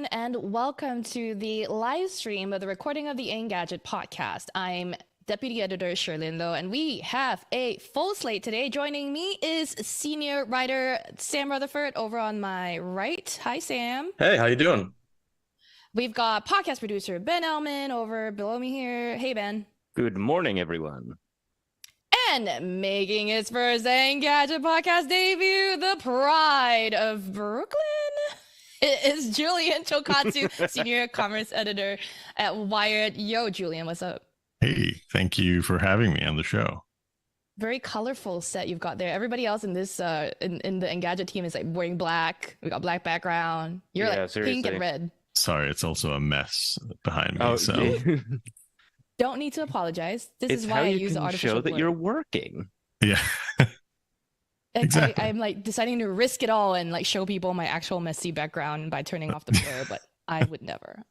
everyone, and welcome to the live stream of the recording of the Engadget Podcast. I'm Deputy Editor Sherlyn Low, and we have a full slate today. Joining me is senior writer Sam Rutherford over on my right. Hi, Sam. Hey, how you doing? We've got podcast producer Ben Elman over below me here. Hey, Ben. Good morning, everyone. And making his first Engadget Podcast debut, the pride of Brooklyn, it is Julian Chokatsu, senior commerce editor at Wired. Yo, Julian, what's up? Hey, thank you for having me on the show. Very colorful set you've got there. Everybody else in this in the Engadget team is like wearing black. We got black background. You're like seriously. pink and red. Sorry, it's also a mess behind me. So don't need to apologize. This it's is why how I you use can the artificial show that blur. you're working. Yeah. Exactly. I'm like deciding to risk it all and like show people my actual messy background by turning off the blur, but I would never.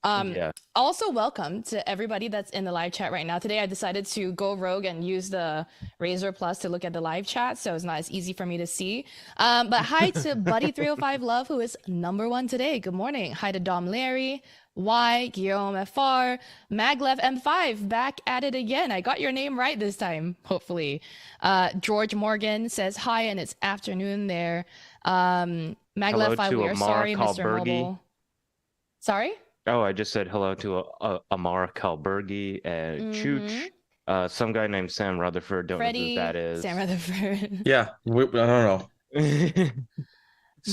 Also, welcome to everybody that's in the live chat right now. Today, I decided to go rogue and use the Razr Plus to look at the live chat, so it's not as easy for me to see. But hi to Buddy305 Love, who is #1 today. Good morning. Hi to Dom Larry, Y, Guillaume FR, Maglev M5, back at it again. I got your name right this time, hopefully. George Morgan says hi, and it's afternoon there. Maglev 5, we are sorry, Mr. Mobile. Sorry? Oh, I just said hello to Amara Kalbergi and Chooch. Some guy named Sam Rutherford. Don't know who that is. Sam Rutherford. Yeah, I don't know.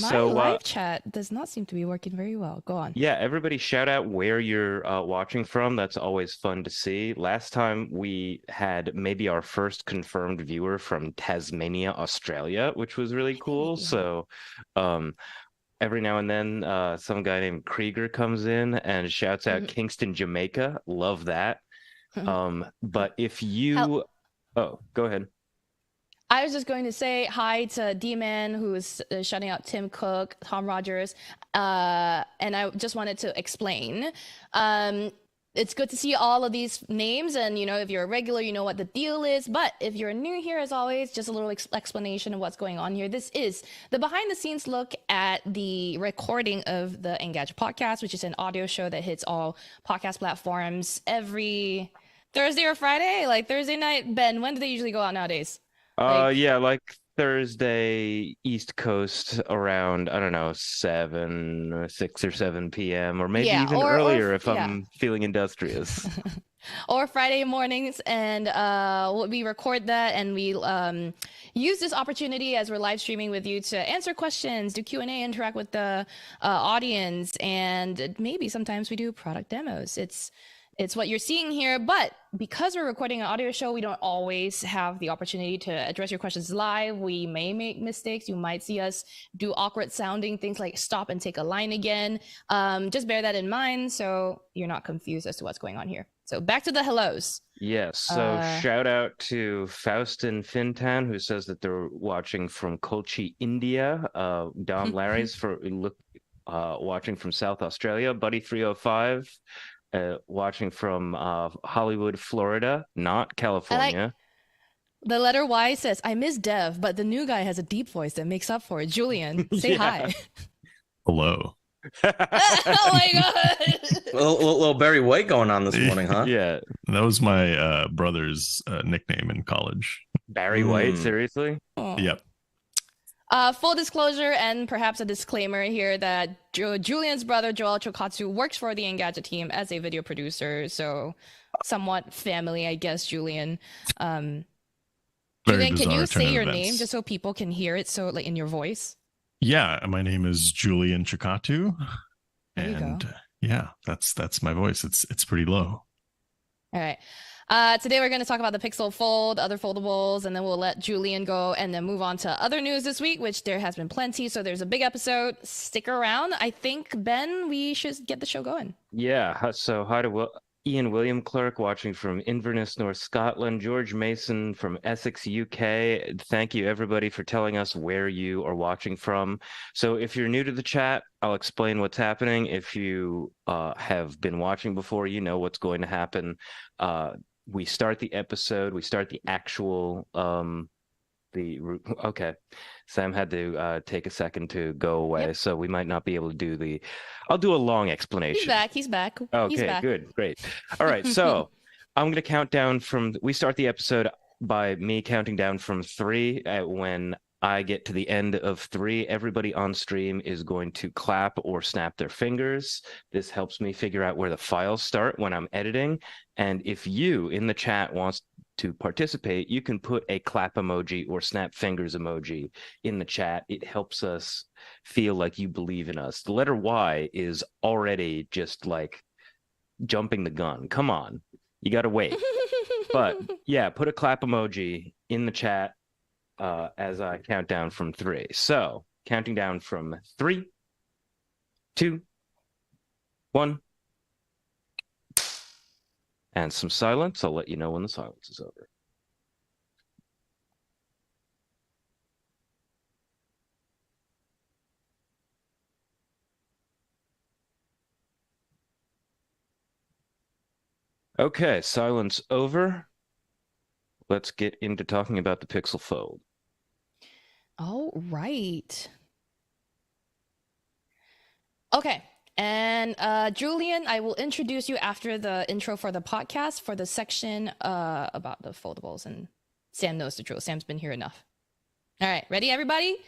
My live chat does not seem to be working very well. Go on. Yeah, everybody shout out where you're watching from. That's always fun to see. Last time we had maybe our first confirmed viewer from Tasmania, Australia, which was really cool. So every now and then some guy named Krieger comes in and shouts out Kingston, Jamaica. Love that. But if you... Oh, go ahead. I was just going to say hi to D-Man, who is shouting out Tim Cook, Tom Rogers, and I just wanted to explain. It's good to see all of these names, and if you're a regular, you know what the deal is. But if you're new here, as always, just a little explanation of what's going on here. This is the behind-the-scenes look at the recording of the Engadget Podcast, which is an audio show that hits all podcast platforms every Thursday or Friday, like Thursday night. Ben, when do they usually go out nowadays? Like Thursday East Coast around, I don't know, 6 or 7 p.m. or maybe even earlier if I'm feeling industrious. Or Friday mornings, and we record that, and we use this opportunity as we're live streaming with you to answer questions, do Q&A, interact with the audience, and maybe sometimes we do product demos. It's what you're seeing here, but because we're recording an audio show, we don't always have the opportunity to address your questions live. We may make mistakes. You might see us do awkward sounding things like stop and take a line again. Just bear that in mind so you're not confused as to what's going on here. So back to the hellos. Yes, so shout out to Faustin Fintan, who says that they're watching from Kochi, India. Dom Larry's watching from South Australia. Buddy305. Watching from Hollywood, Florida, not California. The letter Y says, I miss Dev, but the new guy has a deep voice that makes up for it. Julian, say hi. Hello. Oh my God. A little Barry White going on this morning, huh? Yeah. That was my brother's nickname in college. Barry White, seriously? Oh. Yep. Full disclosure and perhaps a disclaimer here that Julian's brother, Joel Chokatsu, works for the Engadget team as a video producer, so somewhat family, I guess, Julian. Julian, can you say your name just so people can hear it, so like in your voice? Yeah, my name is Julian Chokatsu. There you go. Yeah, that's my voice. It's pretty low. All right. Today we're going to talk about the Pixel Fold, other foldables, and then we'll let Julian go and then move on to other news this week, which there has been plenty. So there's a big episode. Stick around. I think, Ben, we should get the show going. Yeah. So hi to Ian William Clerk watching from Inverness, North Scotland. George Mason from Essex, UK. Thank you, everybody, for telling us where you are watching from. So if you're new to the chat, I'll explain what's happening. If you have been watching before, you know what's going to happen. We start the episode, we start the actual Okay, Sam had to take a second to go away, so we might not be able to do I'll do a long explanation. He's back. Okay, good, great. All right, so I'm going to count down we start the episode by me counting down from 3. When I get to the end of 3, everybody on stream is going to clap or snap their fingers. This helps me figure out where the files start when I'm editing. And if you in the chat wants to participate, you can put a clap emoji or snap fingers emoji in the chat. It helps us feel like you believe in us. The letter Y is already just like jumping the gun. Come on, you got to wait. But yeah, put a clap emoji in the chat as I count down from 3. So counting down from 3, 2, 1. And some silence. I'll let you know when the silence is over. Okay, silence over. Let's get into talking about the Pixel Fold. All right. Okay. And Julian, I will introduce you after the intro for the podcast for the section about the foldables. And Sam knows the drill. Sam's been here enough. All right. Ready, everybody?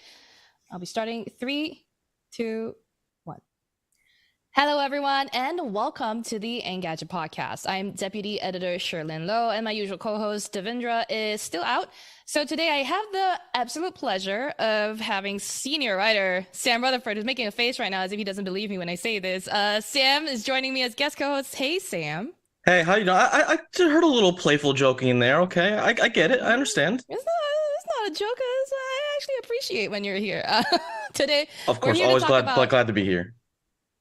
I'll be starting 3, 2, 1. Hello, everyone, and welcome to the Engadget Podcast. I'm Deputy Editor Sherlyn Low, and my usual co-host Devindra is still out. So today I have the absolute pleasure of having senior writer Sam Rutherford, who's making a face right now as if he doesn't believe me when I say this. Sam is joining me as guest co-host. Hey, Sam. Hey, how you doing? I heard a little playful joking in there. Okay, I get it. I understand. It's not a joke. I actually appreciate when you're here. Today, of course, always glad to be here.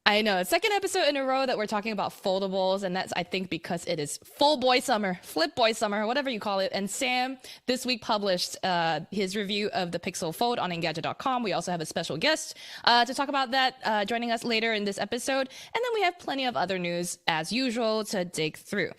I know. Second episode in a row that we're talking about foldables, and that's, I think, because it is full boy summer, flip boy summer, whatever you call it. And Sam this week published his review of the Pixel Fold on Engadget.com. We also have a special guest to talk about that joining us later in this episode. And then we have plenty of other news, as usual, to dig through.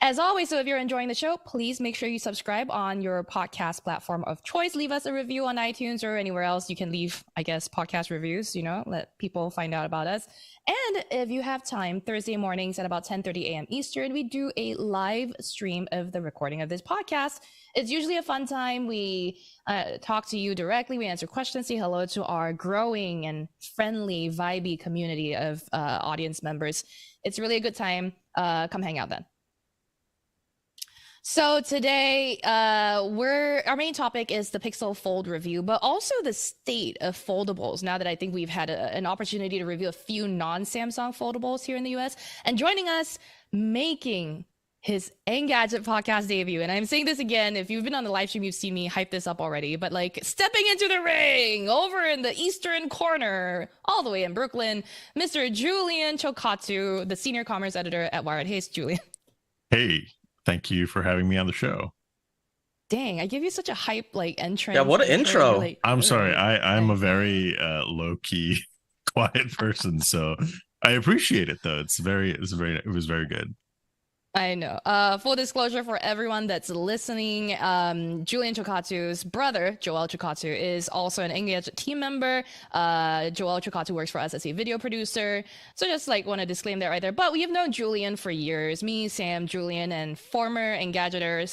As always, so if you're enjoying the show, please make sure you subscribe on your podcast platform of choice. Leave us a review on iTunes or anywhere else you can leave, I guess, podcast reviews, let people find out about us. And if you have time, Thursday mornings at about 10:30 a.m. Eastern, we do a live stream of the recording of this podcast. It's usually a fun time. We talk to you directly. We answer questions, say hello to our growing and friendly, vibey community of audience members. It's really a good time. Come hang out then. So today, our main topic is the Pixel Fold review, but also the state of foldables. Now that I think we've had an opportunity to review a few non-Samsung foldables here in the US, and joining us, making his Engadget podcast debut. And I'm saying this again, if you've been on the live stream, you've seen me hype this up already, but like stepping into the ring over in the eastern corner, all the way in Brooklyn, Mr. Julian Chokatsu, the senior commerce editor at Wired. Hey, Julian. Hey. Thank you for having me on the show. Dang, I give you such a hype entrance. Yeah, what an intro. I'm sorry. I'm a very low-key, quiet person, so I appreciate it though. It was very good. I know. Full disclosure for everyone that's listening, Julian Chokatsu's brother, Joel Chokatsu, is also an Engadget team member. Joel Chokatsu works for us as a video producer. So just want to disclaim that right there. But we have known Julian for years. Me, Sam, Julian, and former Engadgeter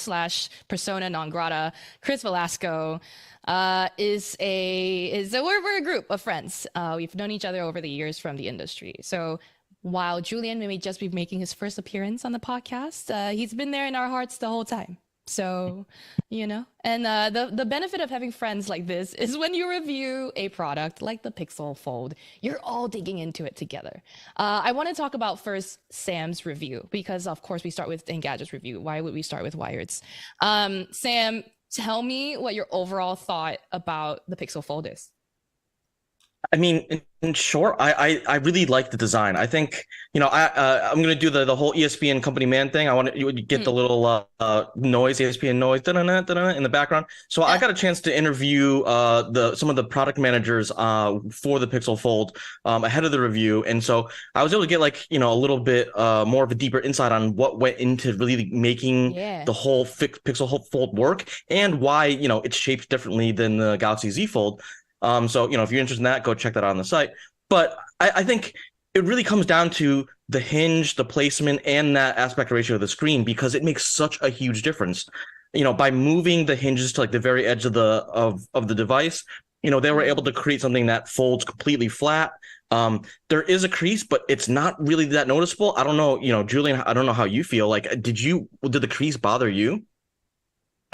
/ persona non grata, Chris Velasco, we're a group of friends. We've known each other over the years from the industry. So while Julian may just be making his first appearance on the podcast, he's been there in our hearts the whole time. So, and the benefit of having friends like this is when you review a product like the Pixel Fold, you're all digging into it together. I want to talk about first Sam's review, because of course we start with Engadget's review. Why would we start with Wired's? Sam, tell me what your overall thought about the Pixel Fold is. I mean, in short, I really like the design. I think, I'm gonna do the whole ESPN company man thing. I want you would get the little noise, ESPN noise, da-da-da, da-da, in the background. So I got a chance to interview some of the product managers for the Pixel Fold ahead of the review, and so I was able to get a little bit more of a deeper insight on what went into really making the whole Pixel Fold work and why it's shaped differently than the Galaxy Z Fold. So, if you're interested in that, go check that out on the site. But I think it really comes down to the hinge, the placement, and that aspect ratio of the screen, because it makes such a huge difference. By moving the hinges to like the very edge of the device, they were able to create something that folds completely flat. There is a crease, but it's not really that noticeable. I don't know, Julian, I don't know how you feel. Like, did the crease bother you?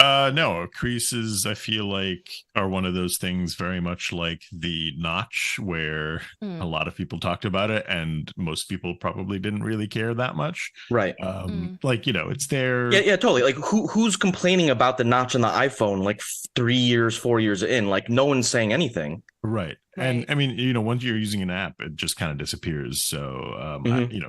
No, creases, I feel like, are one of those things very much like the notch, where a lot of people talked about it and most people probably didn't really care that much. Right. It's there. Yeah, totally. Like, who's complaining about the notch on the iPhone like 3 years, 4 years in? Like, no one's saying anything. Right. And I mean, once you're using an app, it just kind of disappears. So,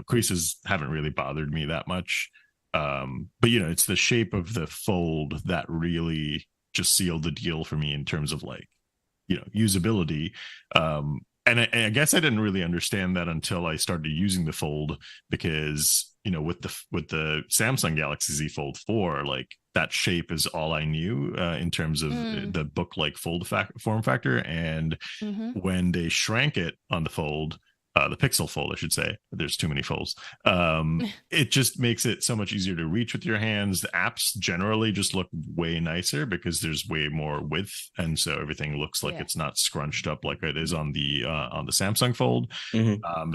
creases haven't really bothered me that much. But it's the shape of the fold that really just sealed the deal for me in terms of usability. And I guess I didn't really understand that until I started using the Fold, because with the Samsung Galaxy Z Fold 4, like, that shape is all I knew in terms of the book-like form factor. And when they shrank it on the Fold, the Pixel Fold, I should say. There's too many folds. It just makes it so much easier to reach with your hands. The apps generally just look way nicer because there's way more width, and so everything looks like it's not scrunched up like it is on the Samsung Fold.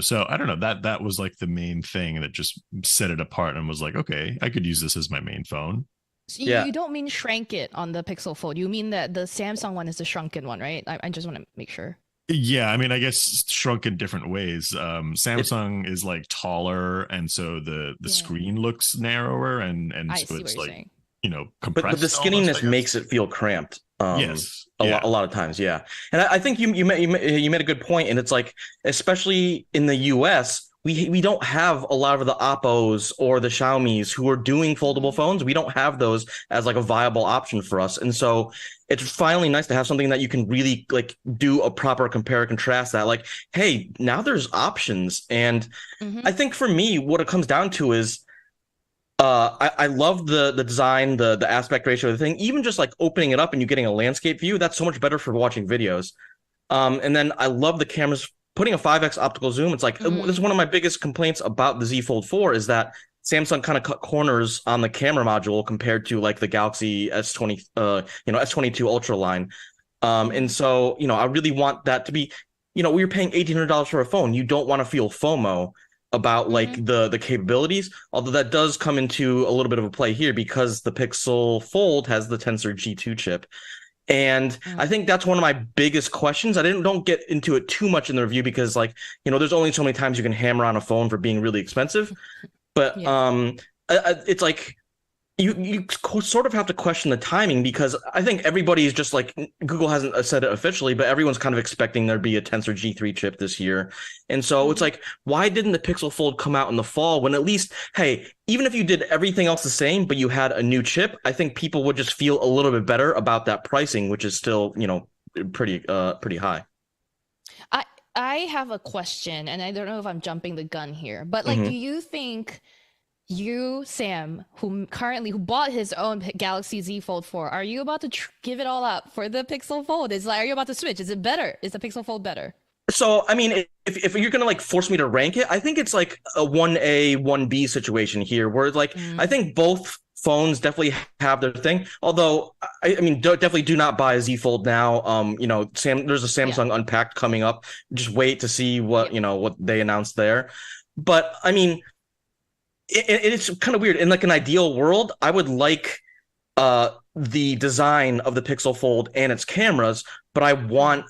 So I don't know, that was like the main thing that just set it apart and was like, okay, I could use this as my main phone. So you don't mean shrank it on the Pixel Fold. You mean that the Samsung one is the shrunken one, right? I just want to make sure. Yeah, I mean, I guess shrunk in different ways. Samsung is like taller, and so the screen looks narrower, and so it's like compressed. But the skinniness makes it feel cramped. Yes, a lot of times, yeah. And I think you made a good point, and it's like, especially in the US, we don't have a lot of the Oppos or the Xiaomis who are doing foldable phones. We don't have those as like a viable option for us. And so it's finally nice to have something that you can really like do a proper compare and contrast that, like, hey, now there's options. And I think for me, what it comes down to is I love the design, the aspect ratio of the thing, even just like opening it up and you getting a landscape view. That's so much better for watching videos. And then I love the cameras. Putting a 5x optical zoom, it's like, this is one of my biggest complaints about the Z Fold 4 is that Samsung kind of cut corners on the camera module compared to like the Galaxy S20, S22 Ultra line. And so, I really want that to be, we're paying $1,800 for a phone. You don't want to feel FOMO about like the capabilities, although that does come into a little bit of a play here because the Pixel Fold has the Tensor G2 chip. And I think that's one of my biggest questions. I don't get into it too much in the review because, like, there's only so many times you can hammer on a phone for being really expensive. But it's like you sort of have to question the timing, because I think everybody's just like, Google hasn't said it officially, but everyone's kind of expecting there to be a Tensor G3 chip this year. And so it's like, why didn't the Pixel Fold come out in the fall when at least, hey, even if you did everything else the same, but you had a new chip, I think people would just feel a little bit better about that pricing, which is still, pretty high. I have a question, and I don't know if I'm jumping the gun here, but like, do you think you, Sam, who bought his own Galaxy Z Fold 4, are you about to give it all up for the Pixel Fold? Are you about to switch? Is it better? Is the Pixel Fold better? So, I mean, if you're going to like force me to rank it, I think it's like a 1A, 1B situation here where like, I think both phones definitely have their thing. Although, I mean, definitely do not buy a Z Fold now. There's a Samsung Unpacked coming up. Just wait to see what, what they announced there. But I mean, it's kind of weird. In like an ideal world, I would like the design of the Pixel Fold and its cameras, but I want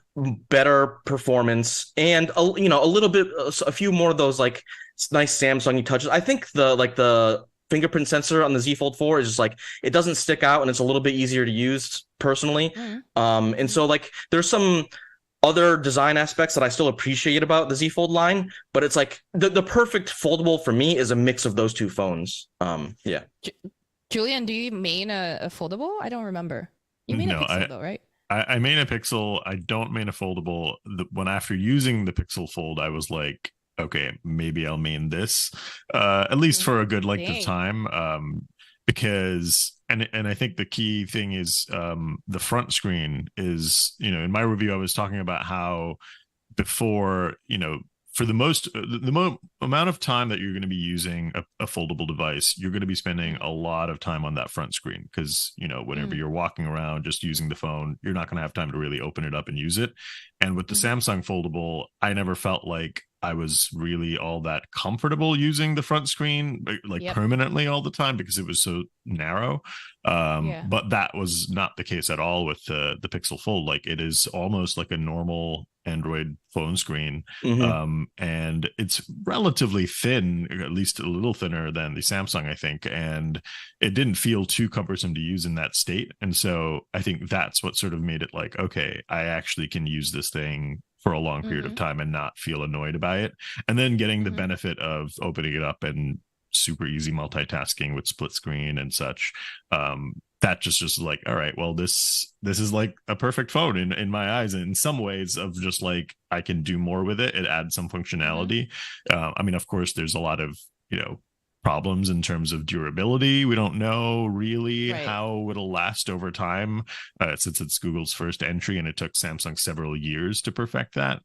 better performance and a few more of those like nice Samsung touches. I think the fingerprint sensor on the Z Fold 4 is just like, it doesn't stick out and it's a little bit easier to use personally. And so like there's some other design aspects that I still appreciate about the Z Fold line, but it's like the perfect foldable for me is a mix of those two phones. Yeah. Julian, do you main a foldable? I don't remember. You main a Pixel though, right? I main a Pixel. I don't main a foldable. When after using the Pixel Fold, I was like, okay, maybe I'll main this, at least for a good length of time. Because and I think the key thing is the front screen is, in my review I was talking about how before, for the amount of time that you're going to be using a foldable device, you're going to be spending a lot of time on that front screen because, whenever you're walking around just using the phone, you're not going to have time to really open it up and use it. And with the Samsung foldable, I never felt like I was really all that comfortable using the front screen permanently all the time because it was so narrow. But that was not the case at all with the Pixel Fold. Like it is almost like a normal Android phone screen. And it's relatively thin, at least a little thinner than the Samsung, I think. And it didn't feel too cumbersome to use in that state. And so I think that's what sort of made it like, okay, I actually can use this thing for a long period of time and not feel annoyed by it. And then getting the benefit of opening it up and super easy multitasking with split screen and such. That just like, all right, well, this is like a perfect phone in my eyes. In some ways of just like, I can do more with it. It adds some functionality. I mean, of course, there's a lot of, problems in terms of durability. We don't know really how it'll last over time, since it's Google's first entry and it took Samsung several years to perfect that.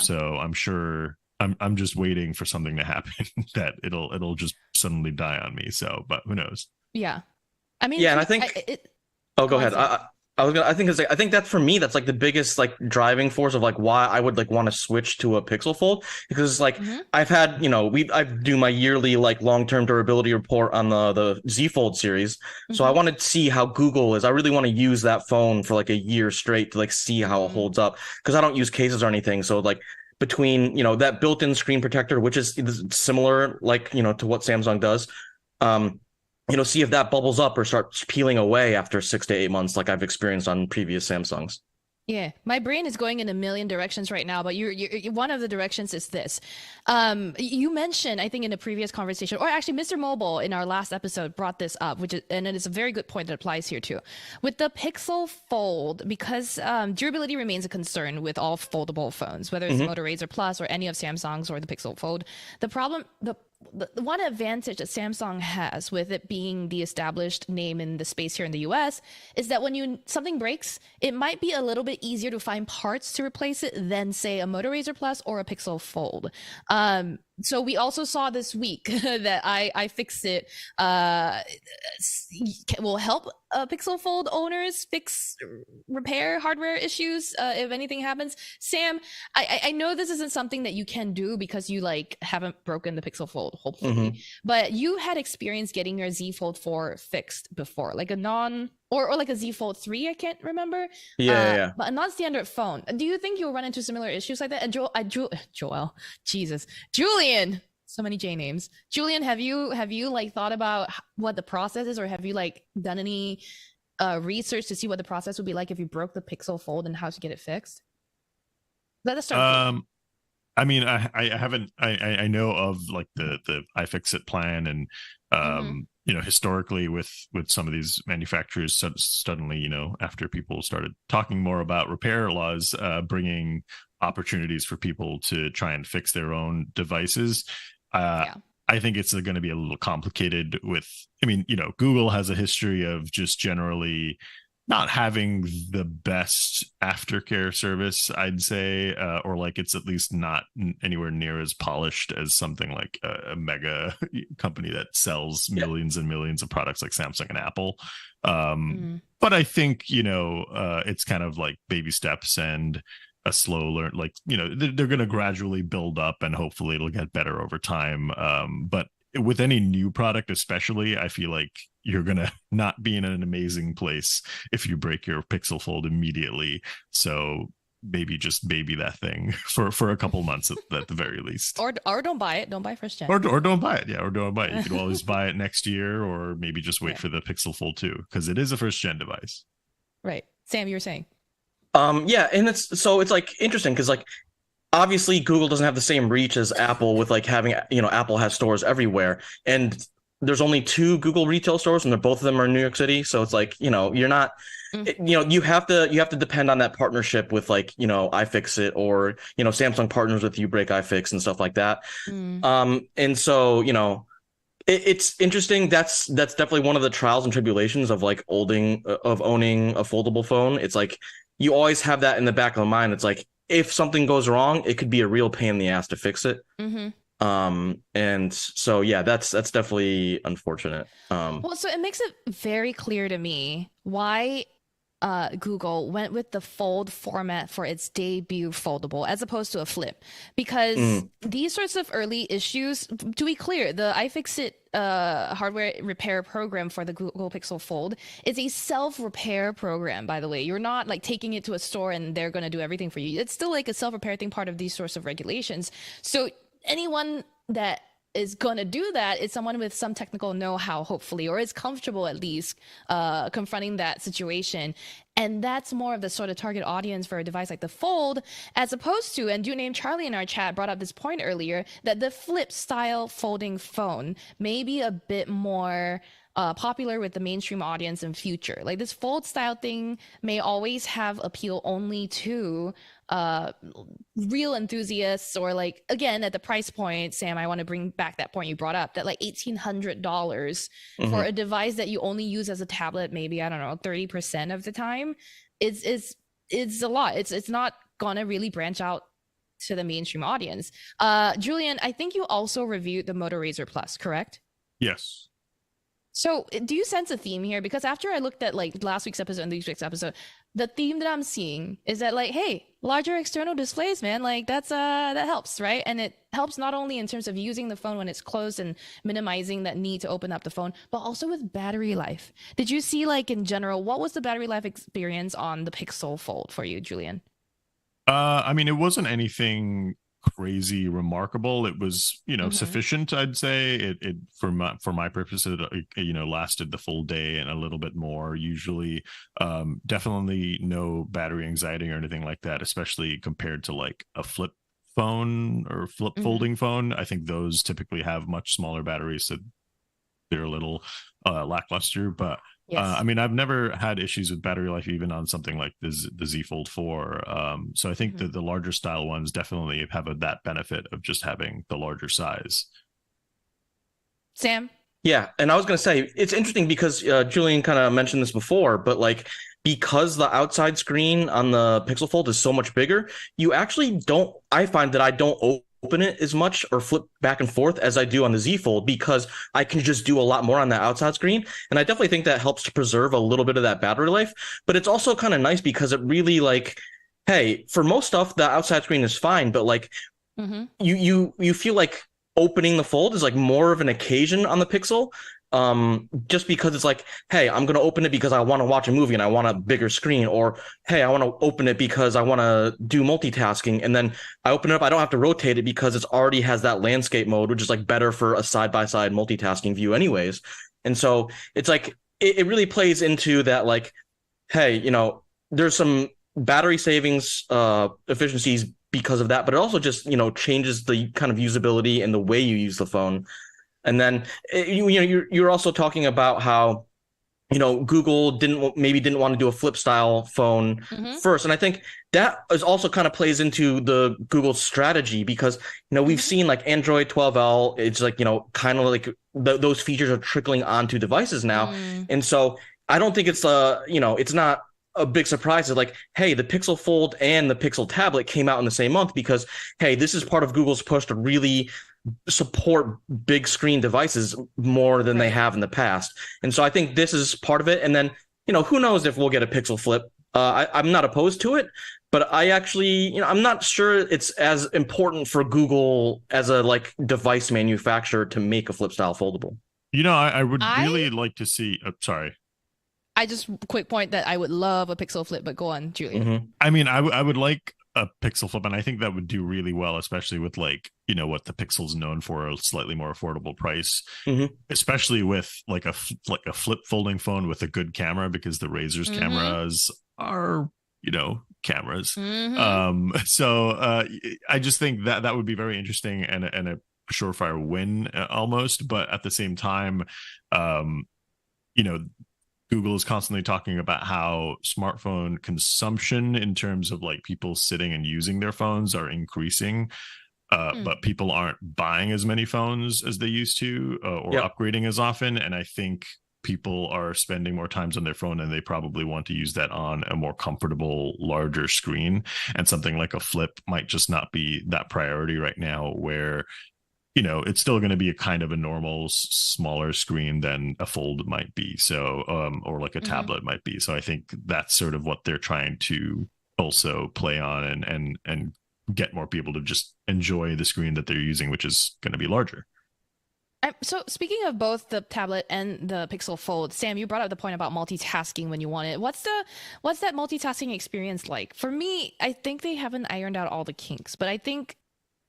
So I'm sure I'm just waiting for something to happen that it'll just suddenly die on me. So, but who knows? Yeah. I mean, and I think. Go ahead. I think that for me, that's like the biggest like driving force of like why I would like want to switch to a Pixel Fold, because like I've had, I do my yearly like long-term durability report on the Z Fold series. So I want to see how Google is. I really want to use that phone for like a year straight to like see how it holds up, because I don't use cases or anything. So like between, that built-in screen protector, which is similar, like, to what Samsung does, see if that bubbles up or starts peeling away after 6 to 8 months, like I've experienced on previous Samsungs. Yeah, my brain is going in a million directions right now, but you one of the directions is this. You mentioned, I think in a previous conversation, or actually Mr. Mobile in our last episode brought this up, and it is a very good point that applies here too. With the Pixel Fold, because durability remains a concern with all foldable phones, whether it's the Moto Razr Plus or any of Samsung's or the Pixel Fold. The one advantage that Samsung has with it being the established name in the space here in the US is that when something breaks, it might be a little bit easier to find parts to replace it than, say, a Moto Razr Plus or a Pixel Fold. So we also saw this week that I fixed it. Will help Pixel Fold owners repair hardware issues if anything happens. Sam, I know this isn't something that you can do because you like haven't broken the Pixel Fold, hopefully, but you had experience getting your Z Fold 4 fixed before, like a or like a Z Fold 3, I can't remember. Yeah. But a non-standard phone. Do you think you'll run into similar issues like that? And Julian, so many J names. Julian, have you like thought about what the process is, or have you like done any research to see what the process would be like if you broke the Pixel Fold and how to get it fixed? Let us start. I mean, I haven't. I know of like the iFixit plan, and historically with some of these manufacturers suddenly, after people started talking more about repair laws, bringing opportunities for people to try and fix their own devices. I think it's going to be a little complicated Google has a history of just generally not having the best aftercare service, I'd say, or like it's at least not anywhere near as polished as something like a mega company that sells millions and millions of products like Samsung and Apple. But I think, it's kind of like baby steps and a slow learn, like, they're going to gradually build up and hopefully it'll get better over time. But with any new product, especially, I feel like you're going to not be in an amazing place if you break your Pixel Fold immediately. So maybe just baby that thing for a couple months at the very least. Or don't buy it. Don't buy first gen. Or don't buy it. Yeah, or don't buy it. You can always buy it next year, or maybe just wait for the Pixel Fold 2, because it is a first gen device. Right. Sam, you were saying? Yeah, and it's like interesting because like obviously Google doesn't have the same reach as Apple with like having, Apple has stores everywhere, and there's only 2 Google retail stores, and both of them are in New York City. So it's like, you're not, you have to depend on that partnership with like, iFixit, or, Samsung partners with Break iFix and stuff like that. And so, it's interesting. That's definitely one of the trials and tribulations of like owning a foldable phone. It's like you always have that in the back of the mind. It's like if something goes wrong, it could be a real pain in the ass to fix it. And so yeah, that's definitely unfortunate. Well, so it makes it very clear to me why Google went with the fold format for its debut foldable as opposed to a flip, because these sorts of early issues, to be clear, the iFixit hardware repair program for the Google Pixel Fold is a self-repair program, by the way. You're not like taking it to a store and they're going to do everything for you. It's still like a self-repair thing, part of these sorts of regulations. So anyone that is going to do that is someone with some technical know-how, hopefully, or is comfortable at least confronting that situation. And that's more of the sort of target audience for a device like the Fold, as opposed to, and Dude Named Charlie in our chat brought up this point earlier, that the flip style folding phone may be a bit more popular with the mainstream audience in future. Like this fold style thing may always have appeal only to real enthusiasts, or like, again, at the price point, Sam, I want to bring back that point you brought up, that like $1,800 for a device that you only use as a tablet, maybe, I don't know, 30% of the time, is a lot. It's not gonna really branch out to the mainstream audience. Julian, I think you also reviewed the Moto Razr Plus, correct? Yes. So do you sense a theme here? Because after I looked at like last week's episode and this week's episode, the theme that I'm seeing is that like, hey, larger external displays, man, like that helps, right? And it helps not only in terms of using the phone when it's closed and minimizing that need to open up the phone, but also with battery life. Did you see, like, in general, what was the battery life experience on the Pixel Fold for you, Julian? I mean, it wasn't anything crazy remarkable. It was, sufficient, I'd say. It for my purposes, it lasted the full day and a little bit more usually. Definitely no battery anxiety or anything like that, especially compared to like a flip phone or flip folding phone. I think those typically have much smaller batteries, so they're a little lackluster. But yes. I mean, I've never had issues with battery life, even on something like the Z Fold 4. So I think that the larger style ones definitely have that benefit of just having the larger size. Sam? Yeah, and I was going to say, it's interesting because Julian kind of mentioned this before, but like, because the outside screen on the Pixel Fold is so much bigger, I find that I don't open it as much or flip back and forth as I do on the Z Fold, because I can just do a lot more on the outside screen. And I definitely think that helps to preserve a little bit of that battery life. But it's also kind of nice because it really, like, hey, for most stuff, the outside screen is fine, but like you feel like opening the Fold is like more of an occasion on the Pixel. Just because it's like, hey, I'm going to open it because I want to watch a movie and I want a bigger screen, or hey, I want to open it because I want to do multitasking, and then I open it up, I don't have to rotate it because it already has that landscape mode, which is like better for a side-by-side multitasking view anyways. And so it's like, it really plays into that, like, hey, there's some battery savings efficiencies because of that, but it also just, changes the kind of usability and the way you use the phone. And then you're also talking about how Google didn't want to do a flip style phone first, and I think that is also kind of plays into the Google strategy, because we've seen like Android 12L, it's like kind of like those features are trickling onto devices now, and so I don't think it's it's not a big surprise. It's like, hey, the Pixel Fold and the Pixel Tablet came out in the same month, because hey, this is part of Google's push to really support big screen devices more than they have in the past. And so I think this is part of it. And then, who knows if we'll get a Pixel Flip. I'm not opposed to it, but I actually, I'm not sure it's as important for Google as a like device manufacturer to make a flip style foldable. I would really like to see, sorry. I just quick point that I would love a Pixel Flip, but go on, Julian. I mean, I would like a Pixel Flip, and I think that would do really well, especially with like what the Pixel's known for, a slightly more affordable price, especially with like a flip folding phone with a good camera, because the Razr's cameras are cameras. Mm-hmm. I just think that would be very interesting and a surefire win almost. But at the same time, you know, Google is constantly talking about how smartphone consumption in terms of like people sitting and using their phones are increasing. But people aren't buying as many phones as they used to or upgrading as often. And I think people are spending more times on their phone and they probably want to use that on a more comfortable, larger screen. And something like a flip might just not be that priority right now, where, you know, it's still going to be a kind of a normal smaller screen than a fold might be. So, or like a tablet might be. So I think that's sort of what they're trying to also play on and get more people to just enjoy the screen that they're using, which is going to be larger. So speaking of both the tablet and the Pixel Fold, Sam, you brought up the point about multitasking when you want it. What's that multitasking experience like? For me, I think they haven't ironed out all the kinks, but I think,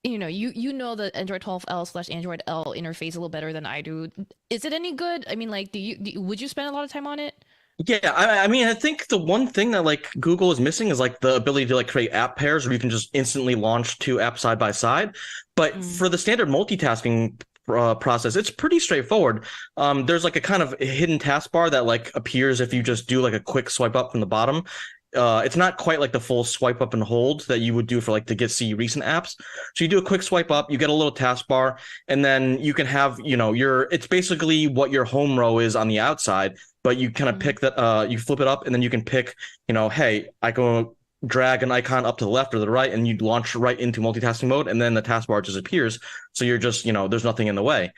you know the Android 12L/Android L interface a little better than I do. Is it any good? I mean, like, would you spend a lot of time on it? Yeah, I mean, I think the one thing that like Google is missing is like the ability to like create app pairs where you can just instantly launch two apps side by side. But for the standard multitasking process, it's pretty straightforward. There's like a kind of hidden taskbar that like appears if you just do like a quick swipe up from the bottom. It's not quite like the full swipe up and hold that you would do for like to see recent apps. So you do a quick swipe up, you get a little taskbar, and then you can have, you know, it's basically what your home row is on the outside, but you kind of pick that, you flip it up and then you can pick, you know, hey, I go drag an icon up to the left or the right and you launch right into multitasking mode and then the taskbar disappears. So you're just, you know, there's nothing in the way.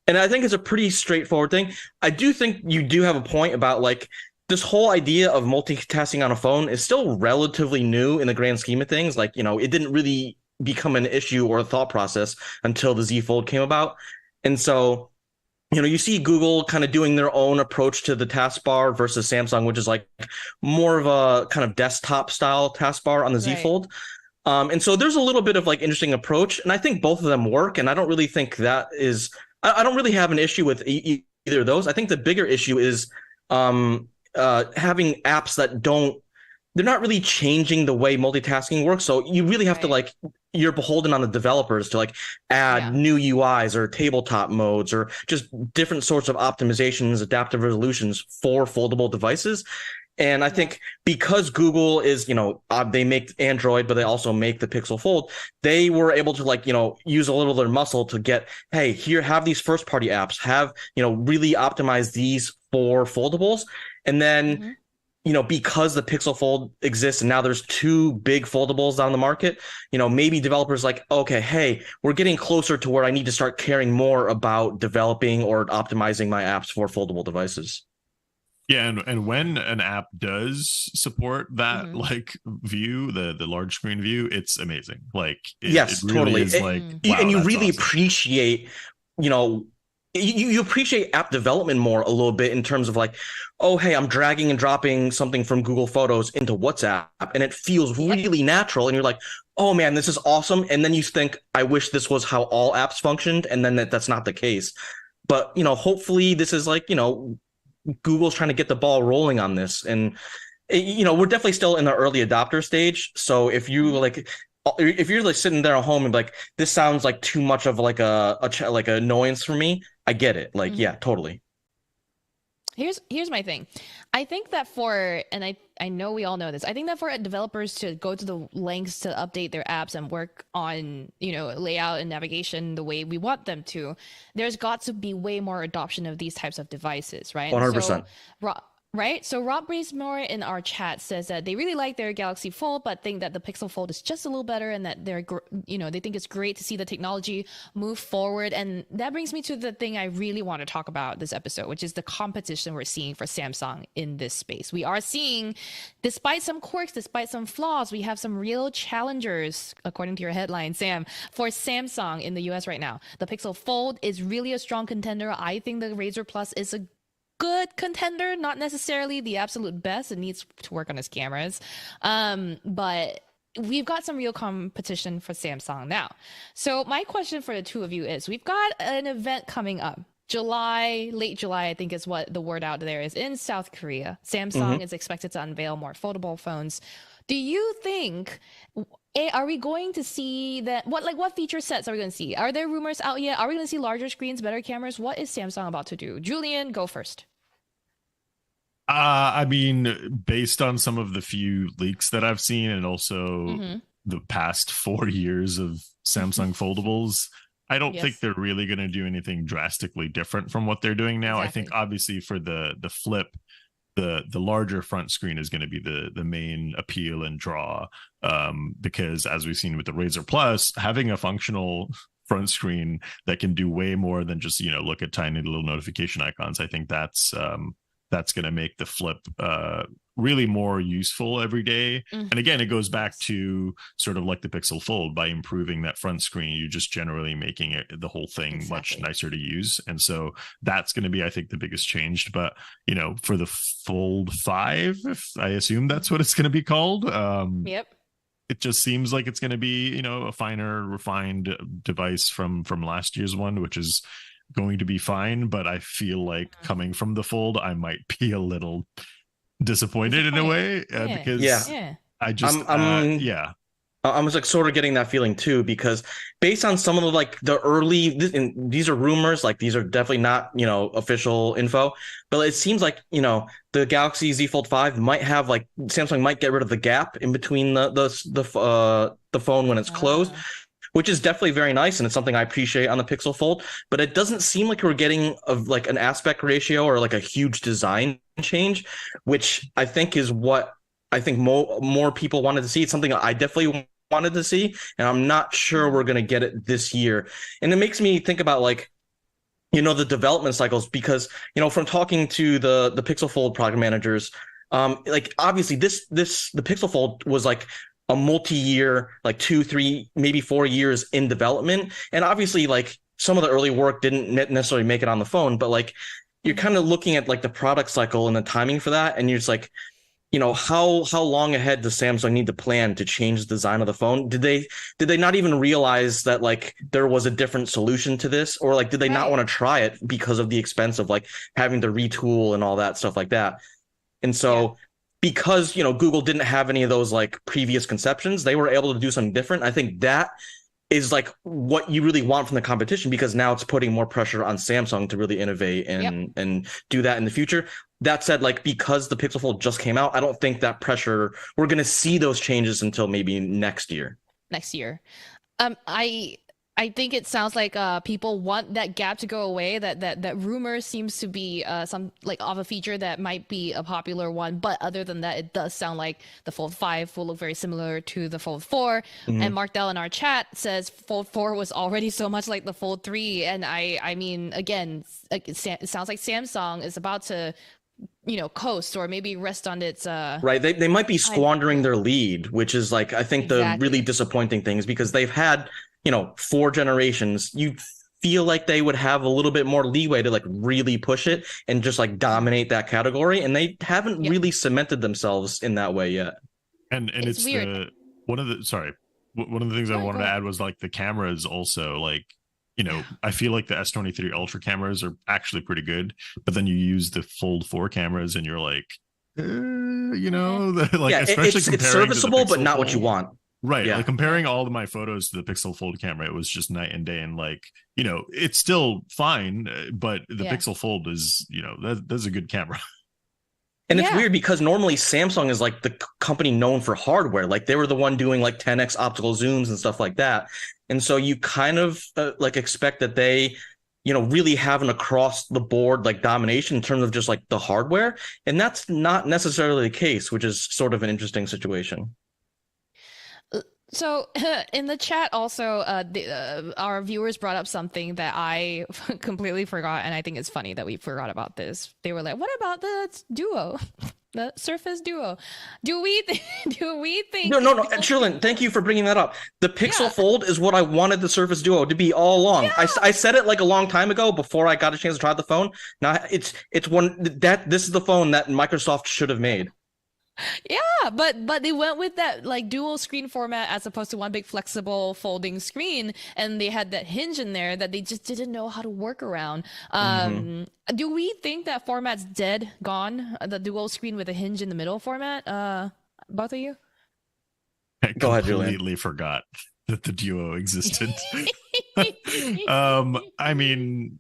And I think it's a pretty straightforward thing. I do think you do have a point about like, this whole idea of multitasking on a phone is still relatively new in the grand scheme of things. Like, you know, it didn't really become an issue or a thought process until the Z Fold came about. And so, you know, you see Google kind of doing their own approach to the taskbar versus Samsung, which is like more of a kind of desktop style taskbar on the Z Fold. And so there's a little bit of like interesting approach. And I think both of them work. And I don't really think that is, I don't really have an issue with either of those. I think the bigger issue is, having apps that they're not really changing the way multitasking works. So you really have to like, you're beholden on the developers to like add new UIs or tabletop modes or just different sorts of optimizations, adaptive resolutions for foldable devices. And I think because Google is, you know, they make Android, but they also make the Pixel Fold, they were able to like, you know, use a little of their muscle to get, hey, here, have these first party apps, have, you know, really optimize these for foldables. And then, you know, because the Pixel Fold exists and now there's two big foldables on the market, you know, maybe developers like, okay, hey, we're getting closer to where I need to start caring more about developing or optimizing my apps for foldable devices. Yeah, and when an app does support that like view, the large screen view, it's amazing. Like yes, it really totally. is like, wow, and you really awesome. appreciate, you know, you appreciate app development more a little bit in terms of like, oh, hey, I'm dragging and dropping something from Google Photos into WhatsApp, and it feels really natural. And you're like, oh man, this is awesome. And then you think, I wish this was how all apps functioned, and then that's not the case. But you know, hopefully, this is like, you know, Google's trying to get the ball rolling on this, and you know, we're definitely still in the early adopter stage. So if you're like sitting there at home and like, this sounds like too much of like like an annoyance for me, I get it. Like, yeah, totally. Here's my thing. I think that I know we all know this. I think that for developers to go to the lengths to update their apps and work on, you know, layout and navigation the way we want them to, there's got to be way more adoption of these types of devices, right? 100%. Right? So Rob Bracemore in our chat says that they really like their Galaxy Fold, but think that the Pixel Fold is just a little better, and that they think it's great to see the technology move forward. And that brings me to the thing I really want to talk about this episode, which is the competition we're seeing for Samsung in this space. We are seeing, despite some quirks, despite some flaws, we have some real challengers, according to your headline, Sam, for Samsung in the US right now. The Pixel Fold is really a strong contender. I think the Razr Plus is a good contender, not necessarily the absolute best. It needs to work on its cameras, but we've got some real competition for Samsung now. So my question for the two of you is, we've got an event coming up late July, I think is what the word out there is, in South Korea. Samsung is expected to unveil more foldable phones. Do you think are we going to see that what feature sets are we going to see? Are there rumors out yet? Are we going to see larger screens, better cameras? What is Samsung about to do? Julian, go first. I mean, based on some of the few leaks that I've seen, and also the past 4 years of Samsung foldables, I don't think they're really going to do anything drastically different from what they're doing now. Exactly. I think obviously for the flip, the larger front screen is going to be the main appeal and draw, because as we've seen with the Razr Plus, having a functional front screen that can do way more than just look at tiny little notification icons, I think that's going to make the flip really more useful every day. And again, it goes back to sort of like the Pixel Fold. By improving that front screen, you're just generally making the whole thing much nicer to use. And so that's going to be, I think, the biggest change. But for the Fold 5, I assume that's what it's going to be called. It just seems like it's going to be a finer, refined device from last year's one, which is going to be fine. But I feel like coming from the Fold, I might be a little disappointed in a way, because I just I was like sort of getting that feeling too, because based on some of the like the early, and these are rumors, like these are definitely not official info, but it seems like the Galaxy Z Fold 5 might have, like, Samsung might get rid of the gap in between the phone when it's closed, which is definitely very nice, and it's something I appreciate on the Pixel Fold. But it doesn't seem like we're getting like an aspect ratio or like a huge design change, which I think is what I think more people wanted to see. It's something I definitely wanted to see, and I'm not sure we're going to get it this year. And it makes me think about, like, the development cycles, because from talking to the Pixel Fold product managers, like obviously the Pixel Fold was like a multi-year, like 2, 3, maybe 4 years in development. And obviously, like, some of the early work didn't necessarily make it on the phone, but like you're kind of looking at like the product cycle and the timing for that. And you're just like, how long ahead does Samsung need to plan to change the design of the phone? Did they not even realize that like there was a different solution to this? Or like, did they not want to try it because of the expense of like having to retool and all that stuff like that? And so because Google didn't have any of those like previous conceptions, they were able to do something different. I think that is like what you really want from the competition, because now it's putting more pressure on Samsung to really innovate and do that in the future. That said, like, because the Pixel Fold just came out, I don't think that pressure, we're going to see those changes until maybe next year. I think it sounds like people want that gap to go away. That rumor seems to be some like of a feature that might be a popular one. But other than that, it does sound like the Fold 5 will look very similar to the Fold 4. And Mark Dell in our chat says Fold 4 was already so much like the Fold 3. And I mean, again, it sounds like Samsung is about to coast or maybe rest on its right. They might be squandering their lead, which is like, I think the really disappointing thing is because they've had 4 generations. You feel like they would have a little bit more leeway to like really push it and just like dominate that category, and they haven't really cemented themselves in that way yet. And it's weird. One of the things I wanted to add was like the cameras also, like, I feel like the S23 Ultra cameras are actually pretty good, but then you use the Fold 4 cameras and you're like, like, especially it's serviceable, but not what you want. Right. Like comparing all of my photos to the Pixel Fold camera, it was just night and day. And like, it's still fine, but the Pixel Fold is, that's a good camera. And it's weird because normally Samsung is like the company known for hardware. Like they were the one doing like 10x optical zooms and stuff like that. And so you kind of like expect that they, really have an across the board like domination in terms of just like the hardware. And that's not necessarily the case, which is sort of an interesting situation. So in the chat also, our viewers brought up something that I completely forgot, and I think it's funny that we forgot about this. They were like, "What about the Duo, the Surface Duo? Do we think?" No, Chilin, thank you for bringing that up. The Pixel Fold is what I wanted the Surface Duo to be all along. Yeah. I said it like a long time ago before I got a chance to try the phone. Now it's one that this is the phone that Microsoft should have made. Yeah, but they went with that like dual screen format as opposed to one big flexible folding screen, and they had that hinge in there that they just didn't know how to work around. Do we think that format's dead, gone? The dual screen with a hinge in the middle format? Both of you? I Go ahead, completely Julian. forgot that the Duo existed. I mean,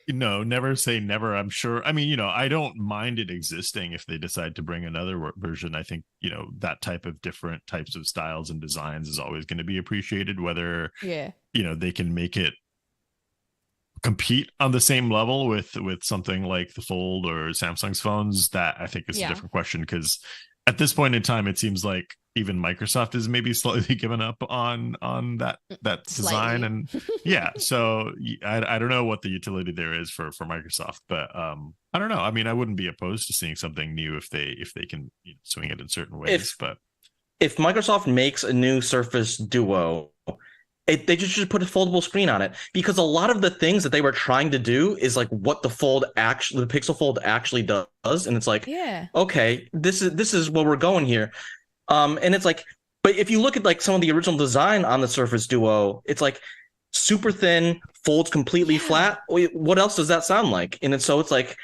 never say never. I'm sure. I mean, I don't mind it existing if they decide to bring another version. I think, that type of different types of styles and designs is always going to be appreciated, whether, they can make it compete on the same level with something like the Fold or Samsung's phones. That I think is a different question, because at this point in time, it seems like even Microsoft is maybe slightly given up on that design. And so I don't know what the utility there is for Microsoft, but I don't know. I mean, I wouldn't be opposed to seeing something new if they can swing it in certain ways. But if Microsoft makes a new Surface Duo, they just should put a foldable screen on it, because a lot of the things that they were trying to do is like what the Pixel Fold actually does, and it's like, okay, this is where we're going here. And it's like, but if you look at like some of the original design on the Surface Duo, it's like super thin, folds completely flat. What else does that sound like? And it's like,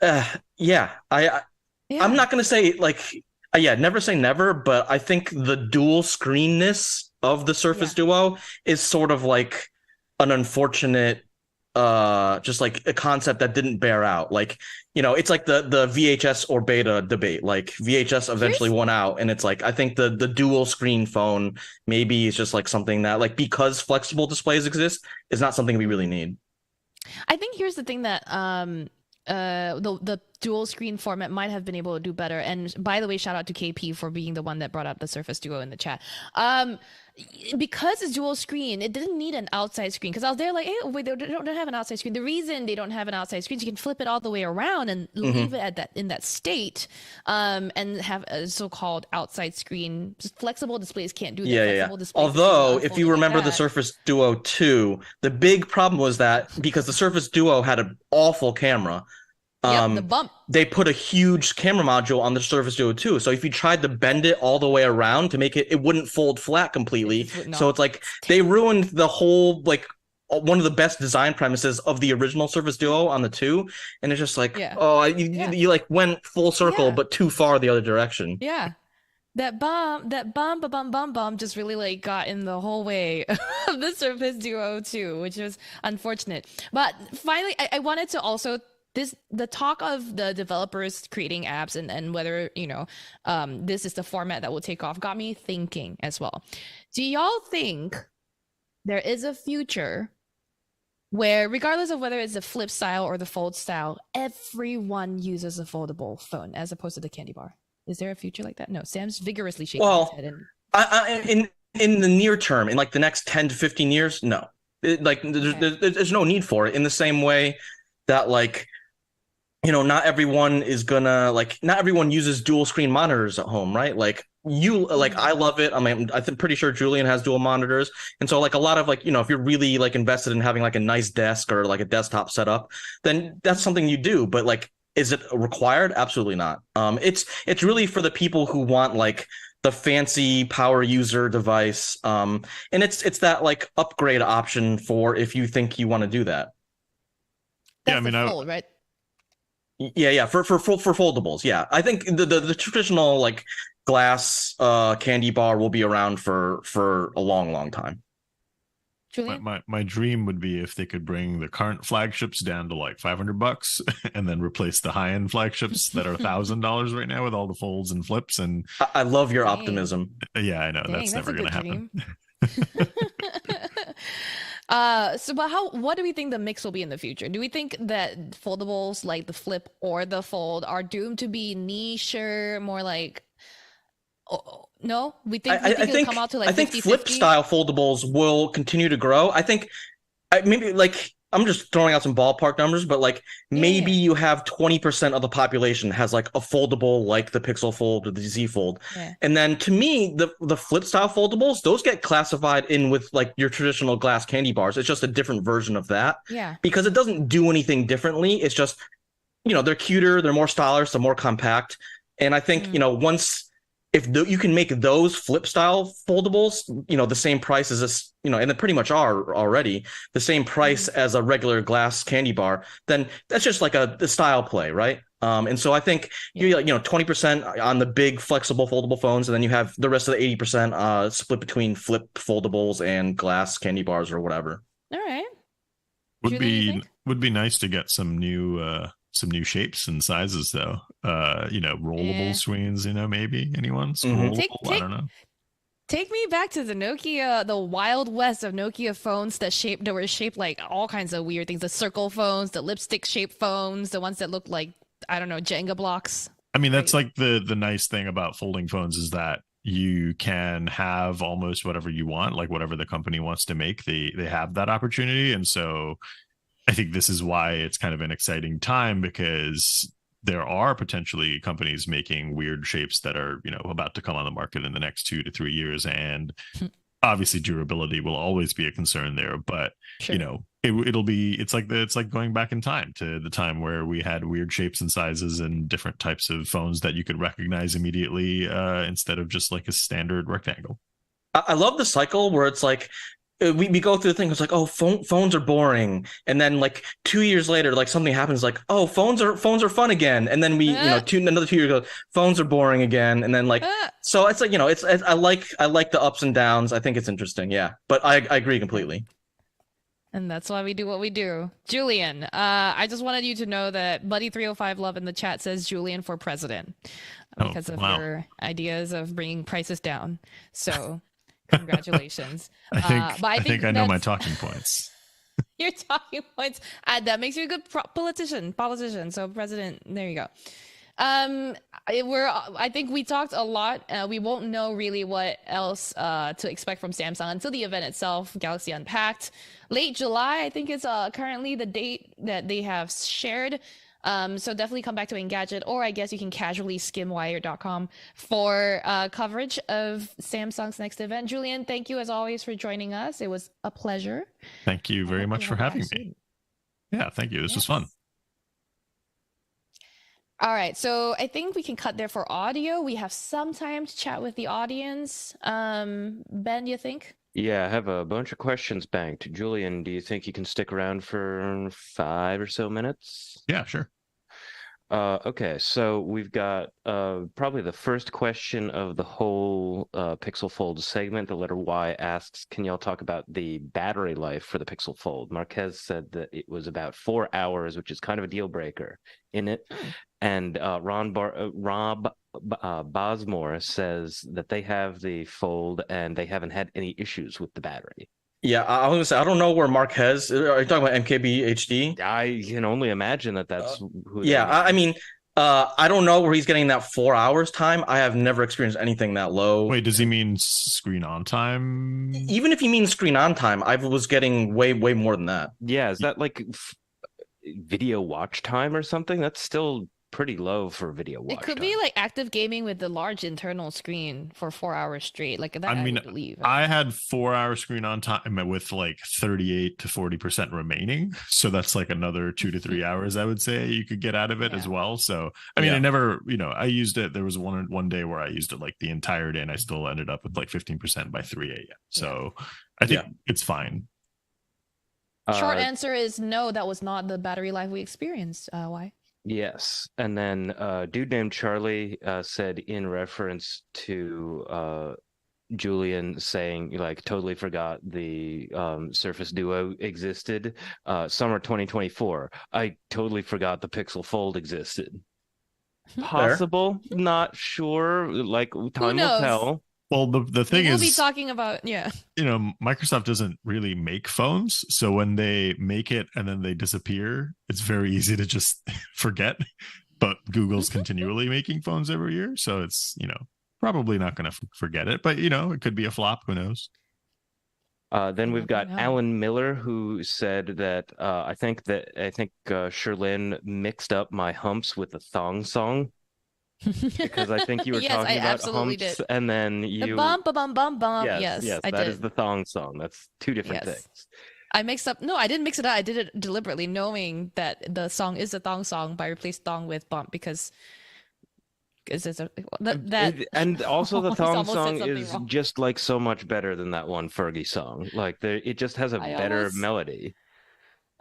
I'm not gonna say like, never say never, but I think the dual screenness of the Surface Duo is sort of like an unfortunate, just like a concept that didn't bear out. Like, it's like the VHS or beta debate. Like VHS eventually won out, and it's like I think the dual screen phone maybe is just like something that, like, because flexible displays exist, is not something we really need. I think here's the thing that the dual screen format might have been able to do better. And by the way, shout out to KP for being the one that brought up the Surface Duo in the chat. Because it's dual screen, it didn't need an outside screen. Because I was there like, hey, wait, they don't have an outside screen. The reason they don't have an outside screen is you can flip it all the way around and leave it in that state, and have a so-called outside screen. Just flexible displays can't do that. Although, if you remember the Surface Duo 2, the big problem was that because the Surface Duo had an awful camera, the bump. They put a huge camera module on the Surface Duo 2. So if you tried to bend it all the way around to make it wouldn't fold flat completely. So it's like they ruined the whole, like, one of the best design premises of the original Surface Duo on the 2. And it's just like, you like went full circle, but too far the other direction. Yeah. That bump just really like got in the whole way of the Surface Duo 2, which was unfortunate. But finally, I wanted to also the talk of the developers creating apps and whether this is the format that will take off got me thinking as well. Do y'all think there is a future where, regardless of whether it's the flip style or the fold style, everyone uses a foldable phone as opposed to the candy bar? Is there a future like that? No, Sam's vigorously shaking his head. In the near term, in like the next 10 to 15 years, no. There's no need for it, in the same way that, like, not everyone uses dual screen monitors at home, right? Like, I love it. I mean, I'm pretty sure Julian has dual monitors. And so, like, a lot of, like, if you're really like invested in having like a nice desk or like a desktop setup, then that's something you do. But, like, is it required? Absolutely not. It's really for the people who want like the fancy power user device. And it's that like upgrade option for if you think you want to do that. That's fold, right? Yeah, for foldables. Yeah, I think the traditional like glass candy bar will be around for a long time. My dream would be if they could bring the current flagships down to like $500 and then replace the high-end flagships that are $1,000 right now with all the folds and flips. And I love your optimism. Yeah, I know. That's never going to happen. What do we think the mix will be in the future? Do we think that foldables like the flip or the fold are doomed to be niche or more like no? We think it'll come out to like I think flip style foldables will continue to grow. I think maybe, like, I'm just throwing out some ballpark numbers, but like maybe you have 20% of the population has like a foldable like the Pixel Fold or the Z Fold. Yeah. And then to me, the flip style foldables, those get classified in with like your traditional glass candy bars. It's just a different version of that. Yeah. Because it doesn't do anything differently. It's just, they're cuter, they're more stylish, they're more compact. And I think, if you can make those flip style foldables, the same price as this, and they pretty much are already the same price as a regular glass candy bar, then that's just like a style play, right? And so I think you're like, 20% on the big flexible foldable phones, and then you have the rest of the 80% split between flip foldables and glass candy bars or whatever. All right. Would be nice to get some new shapes and sizes though. Rollable screens, maybe anyone's rollable. I don't know. Take me back to the Nokia, the wild west of Nokia phones that were shaped like all kinds of weird things. The circle phones, the lipstick shaped phones, the ones that look like, I don't know, Jenga blocks. I mean, that's like the nice thing about folding phones is that you can have almost whatever you want, like whatever the company wants to make, they have that opportunity. And so I think this is why it's kind of an exciting time, because there are potentially companies making weird shapes that are, about to come on the market in the next 2 to 3 years. And obviously durability will always be a concern there, but sure. It's like going back in time to the time where we had weird shapes and sizes and different types of phones that you could recognize immediately, instead of just like a standard rectangle. I love the cycle where it's like, we go through the thing. It's like, oh, phones are boring, and then like 2 years later, like something happens, like, oh, phones are fun again, and then another 2 years ago, phones are boring again, and then like, so it's like, I like the ups and downs. I think it's interesting, yeah. But I agree completely. And that's why we do what we do. Julian, I just wanted you to know that Buddy305 Love in the chat says Julian for president because of your ideas of bringing prices down. So. Congratulations. I think I know my talking points. Your talking points. That makes you a good politician. So president, there you go. I think we talked a lot. We won't know really what else to expect from Samsung until the event itself, Galaxy Unpacked. Late July, I think is currently the date that they have shared. So definitely come back to Engadget, or I guess you can casually skim wired.com for coverage of Samsung's next event. Julian, thank you as always for joining us. It was a pleasure. Thank you very much for having me. Yeah, thank you. This was fun. All right, so I think we can cut there for audio. We have some time to chat with the audience. Ben, you think? Yeah, I have a bunch of questions banked. Julian, do you think you can stick around for 5 or so minutes? Yeah, sure. Okay, so we've got probably the first question of the whole Pixel Fold segment. The letter Y asks, can y'all talk about the battery life for the Pixel Fold? Marquez said that it was about 4 hours, which is kind of a deal breaker in it. And Rob Bosmore says that they have the Fold and they haven't had any issues with the battery. Yeah, I was gonna say, I don't know where Marquez. Are you talking about MKBHD? I can only imagine that's who. Yeah, I mean, I don't know where he's getting that 4 hours time. I have never experienced anything that low. Wait, does he mean screen on time? Even if he means screen on time, I was getting way more than that. Yeah, is that like video watch time or something? That's still pretty low for video watch. It could be like active gaming with the large internal screen for 4 hours straight. Like that, I mean, would believe. I had 4 hour screen on time with like 38 to 40% remaining. So that's like another 2 to 3 hours, I would say, you could get out of it as well. So, I mean, I never, I used it. There was one day where I used it like the entire day and I still ended up with like 15% by 3 a.m. So I think it's fine. Short answer is no, that was not the battery life we experienced. Why? Yes. And then dude named Charlie said in reference to Julian saying, like, totally forgot the Surface Duo existed. Summer 2024. I totally forgot the Pixel Fold existed. Possible. Not sure. Like, time will tell. Well, the thing we'll is, be talking about, Microsoft doesn't really make phones. So when they make it and then they disappear, it's very easy to just forget. But Google's continually making phones every year. So it's, probably not going to forget it. But, it could be a flop. Who knows? Then we've got Alan Miller, who said that I think Sherlyn mixed up my humps with the Thong Song. Because I think you were talking about humps, and then you the bump. Yes, that is the Thong Song. That's two different things. I mixed up. No, I didn't mix it up. I did it deliberately, knowing that the song is a thong song, but I replaced thong with bump because it's that. And also, the Thong Song is just like so much better than that one Fergie song. Like it just has a better melody.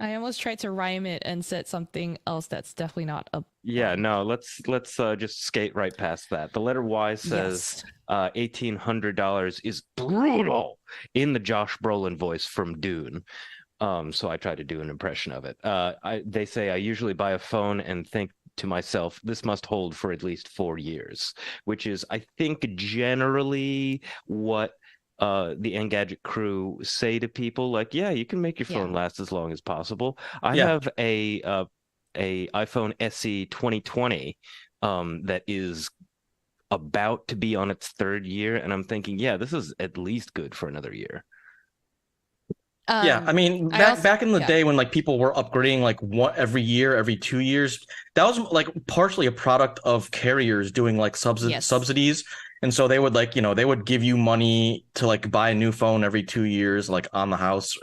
I almost tried to rhyme it and said something else that's definitely not a. Yeah, no, let's just skate right past that. The letter Y says $1,800 is brutal in the Josh Brolin voice from Dune. So I tried to do an impression of it. They say I usually buy a phone and think to myself, this must hold for at least 4 years, which is, I think, generally what the Engadget crew say to people. Like, yeah, you can make your phone last as long as possible. I have a iPhone SE 2020 that is about to be on its 3rd year, and I'm thinking, yeah, this is at least good for another year. Yeah, I mean, back in the day when like people were upgrading like every year, every 2 years, that was like partially a product of carriers doing like subsidies. And so they would like, they would give you money to like buy a new phone every 2 years, like on the house.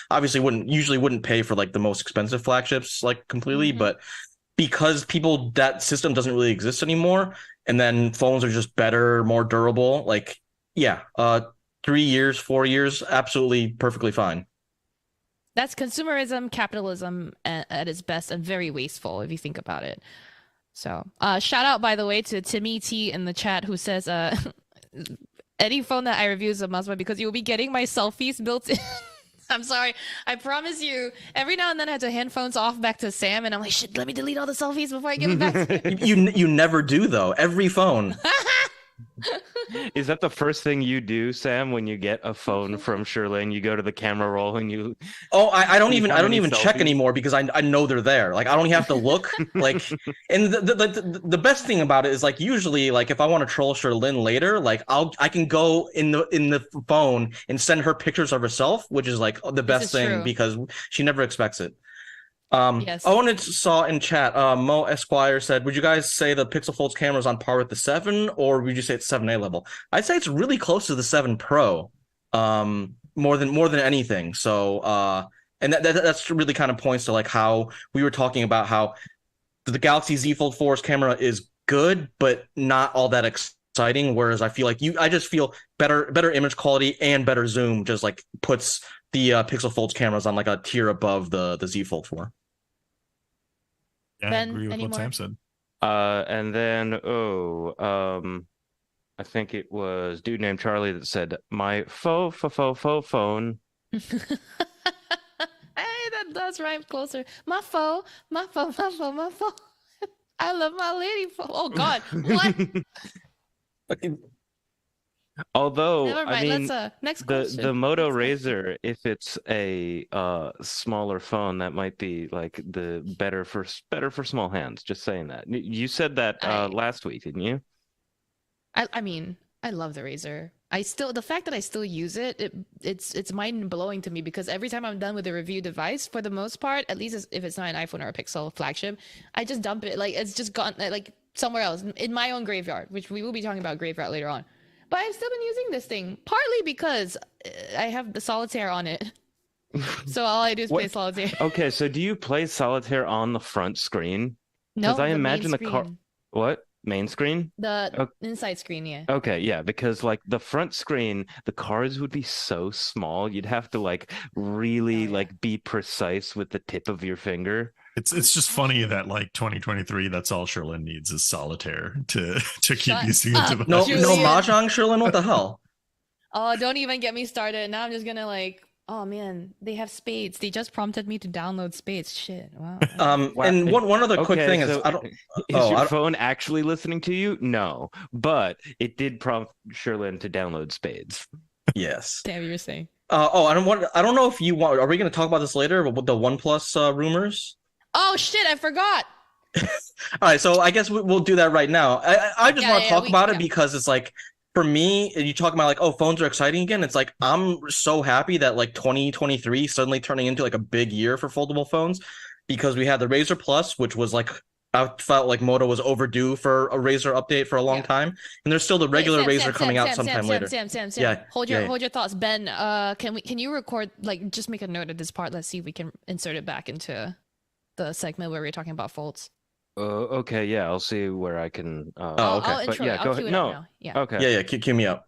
Obviously wouldn't pay for like the most expensive flagships like completely, but because that system doesn't really exist anymore, and then phones are just better, more durable, like 3 years, 4 years, absolutely perfectly fine. That's consumerism, capitalism at its best, and very wasteful if you think about it. So, shout out, by the way, to Timmy T in the chat who says, any phone that I review is a must buy because you'll be getting my selfies built in. I'm sorry. I promise you, every now and then I have to hand phones off back to Sam, and I'm like, shit, let me delete all the selfies before I give it back to you. You never do, though. Every phone. Is that the first thing you do, Sam, when you get a phone from Sherlyn? You go to the camera roll and you. Oh, I don't even check anymore because I know they're there. Like I don't even have to look. Like, and the best thing about it is like usually like if I want to troll Sherlyn later, like I can go in the phone and send her pictures of herself, which is like the best thing true. Because she never expects it. Yes. Owen saw in chat, Mo Esquire said, would you guys say the Pixel Fold's camera is on par with the 7, or would you say it's 7A level? I'd say it's really close to the 7 Pro, more than anything. So, and that's really kind of points to like how we were talking about how the Galaxy Z Fold 4's camera is good, but not all that exciting. Whereas I feel like I just feel better image quality and better zoom just like puts the Pixel Fold's cameras on like a tier above the Z Fold 4. Yeah, I agree with what Sam said. And then, I think it was dude named Charlie that said, my phone. Hey, that does rhyme closer. My phone. I love my lady phone. Oh, God. What? Although, I mean, next question. The Moto Razr, if it's a smaller phone, that might be like the better for small hands. Just saying that. You said that last week, didn't you? I mean, I love the Razr. The fact that I still use it's mind blowing to me because every time I'm done with a review device, for the most part, at least if it's not an iPhone or a Pixel flagship, I just dump it. Like it's just gone like somewhere else in my own graveyard, which we will be talking about graveyard later on. But I've still been using this thing, partly because I have the Solitaire on it. So all I do is play Solitaire. Okay, so do you play Solitaire on the front screen? No, because I imagine the car. What? Main screen? The inside screen, yeah. Okay, yeah, because like the front screen, the cards would be so small. You'd have to like really like be precise with the tip of your finger. It's just funny that like 2023, that's all Sherlyn needs is Solitaire to keep using the device. No Mahjong, Sherlyn, what the hell? Oh, don't even get me started. Now I'm just gonna like, oh man, they have Spades. They just prompted me to download Spades. Shit, wow. And one other quick thing is, your phone actually listening to you? No, but it did prompt Sherlyn to download Spades. Yes. Damn, you were saying. I don't know if you want. Are we going to talk about this later? With the OnePlus rumors? Oh shit, I forgot. All right, so I guess we'll do that right now. I just want to talk about it because it's like, for me, you talk about like, oh, phones are exciting again. It's like, I'm so happy that like 2023 suddenly turning into like a big year for foldable phones, because we had the Razr Plus, which was like, I felt like Moto was overdue for a Razr update for a long time, and there's still the regular Razr coming out sometime later. Sam. Yeah, hold your thoughts, Ben. Can you record, like, just make a note of this part? Let's see if we can insert it back into the segment where we're talking about folds. Okay, yeah, I'll see where I can. Okay. I'll intro it. I'll cue it up now. Yeah. Okay. Yeah. Cue me up.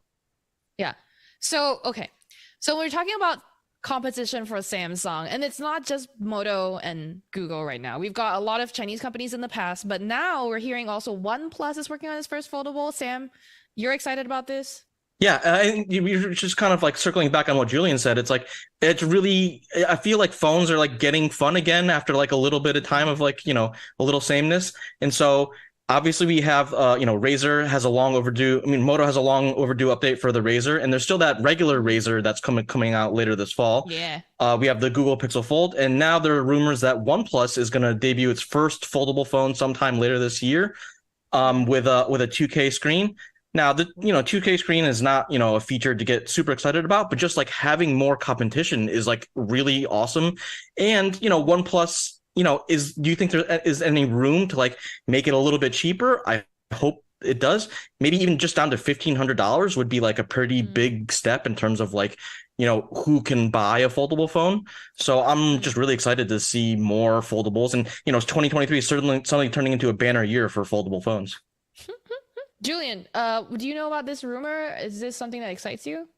Yeah. So, okay. So when we're talking about competition for Samsung, and it's not just Moto and Google right now. We've got a lot of Chinese companies in the past, but now we're hearing also OnePlus is working on its first foldable. Sam, you're excited about this? Yeah, I think you're just kind of like circling back on what Julian said. It's like, it's really, I feel like phones are like getting fun again after like a little bit of time of like, a little sameness. And so obviously we have, Razr has a long overdue, Moto has a long overdue update for the Razr, and there's still that regular Razr that's coming out later this fall. Yeah. We have the Google Pixel Fold, and now there are rumors that OnePlus is going to debut its first foldable phone sometime later this year, with a 2K screen. Now, the 2K screen is not, a feature to get super excited about, but just like having more competition is like really awesome. And, OnePlus, do you think there is any room to like make it a little bit cheaper? I hope it does. Maybe even just down to $1,500 would be like a pretty big step in terms of like, who can buy a foldable phone. So I'm just really excited to see more foldables. And, 2023 is suddenly turning into a banner year for foldable phones. Julian, do you know about this rumor? Is this something that excites you?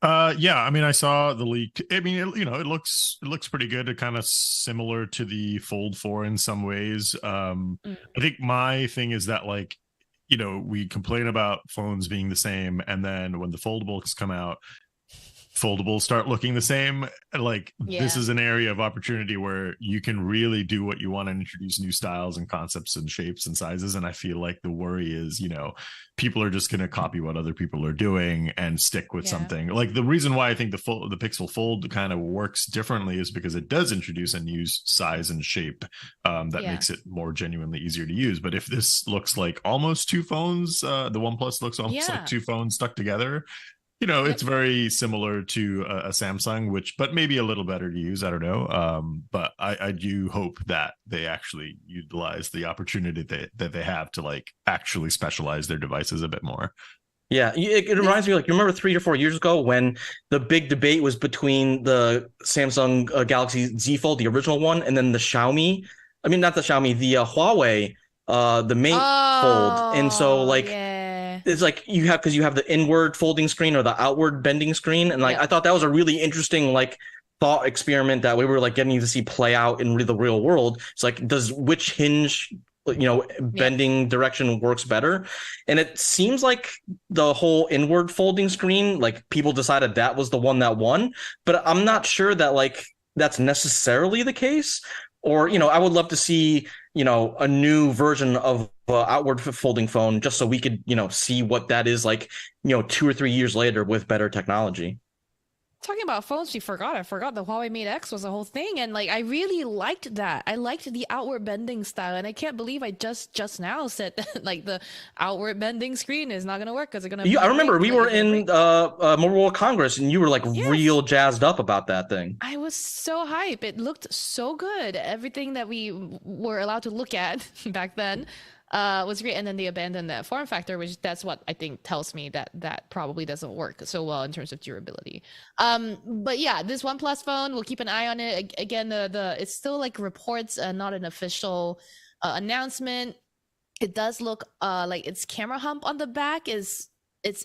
Yeah, I saw the leak. It looks pretty good. It kind of similar to the Fold 4 in some ways. I think my thing is that like, we complain about phones being the same, and then when the foldables come out, foldables start looking the same. Like, this is an area of opportunity where you can really do what you want and introduce new styles and concepts and shapes and sizes. And I feel like the worry is, people are just going to copy what other people are doing and stick with something. Like, the reason why I think the Pixel Fold kind of works differently is because it does introduce a new size and shape that makes it more genuinely easier to use. But if this looks like almost two phones, the OnePlus looks almost like two phones stuck together. It's very similar to a Samsung, but maybe a little better to use. I don't know. But I do hope that they actually utilize the opportunity that they have to like actually specialize their devices a bit more. Yeah, it reminds me, like, you remember 3 or 4 years ago when the big debate was between the Samsung Galaxy Z Fold, the original one, and then the Xiaomi. Not the Xiaomi, the Huawei, the Mate Fold. And so like, it's like you have the inward folding screen or the outward bending screen, and like I thought that was a really interesting like thought experiment that we were like getting to see play out in the real world. It's like, does which hinge bending direction works better? And it seems like the whole inward folding screen, like, people decided that was the one that won, but I'm not sure that like that's necessarily the case. Or, I would love to see, a new version of outward folding phone, just so we could, see what that is like, 2 or 3 years later with better technology. Talking about phones, I forgot the Huawei Mate X was a whole thing, and like I really liked that. I liked the outward bending style, and I can't believe I just now said that like the outward bending screen is not going to work because it's going to. I remember we were in Mobile World Congress, and you were like real jazzed up about that thing. I was so hype. It looked so good. Everything that we were allowed to look at back then was great, and then they abandoned that form factor, which that's what I think tells me that probably doesn't work so well in terms of durability. But yeah, this OnePlus phone, we'll keep an eye on it. Again, the it's still like reports, not an official announcement. It does look like its camera hump on the back it's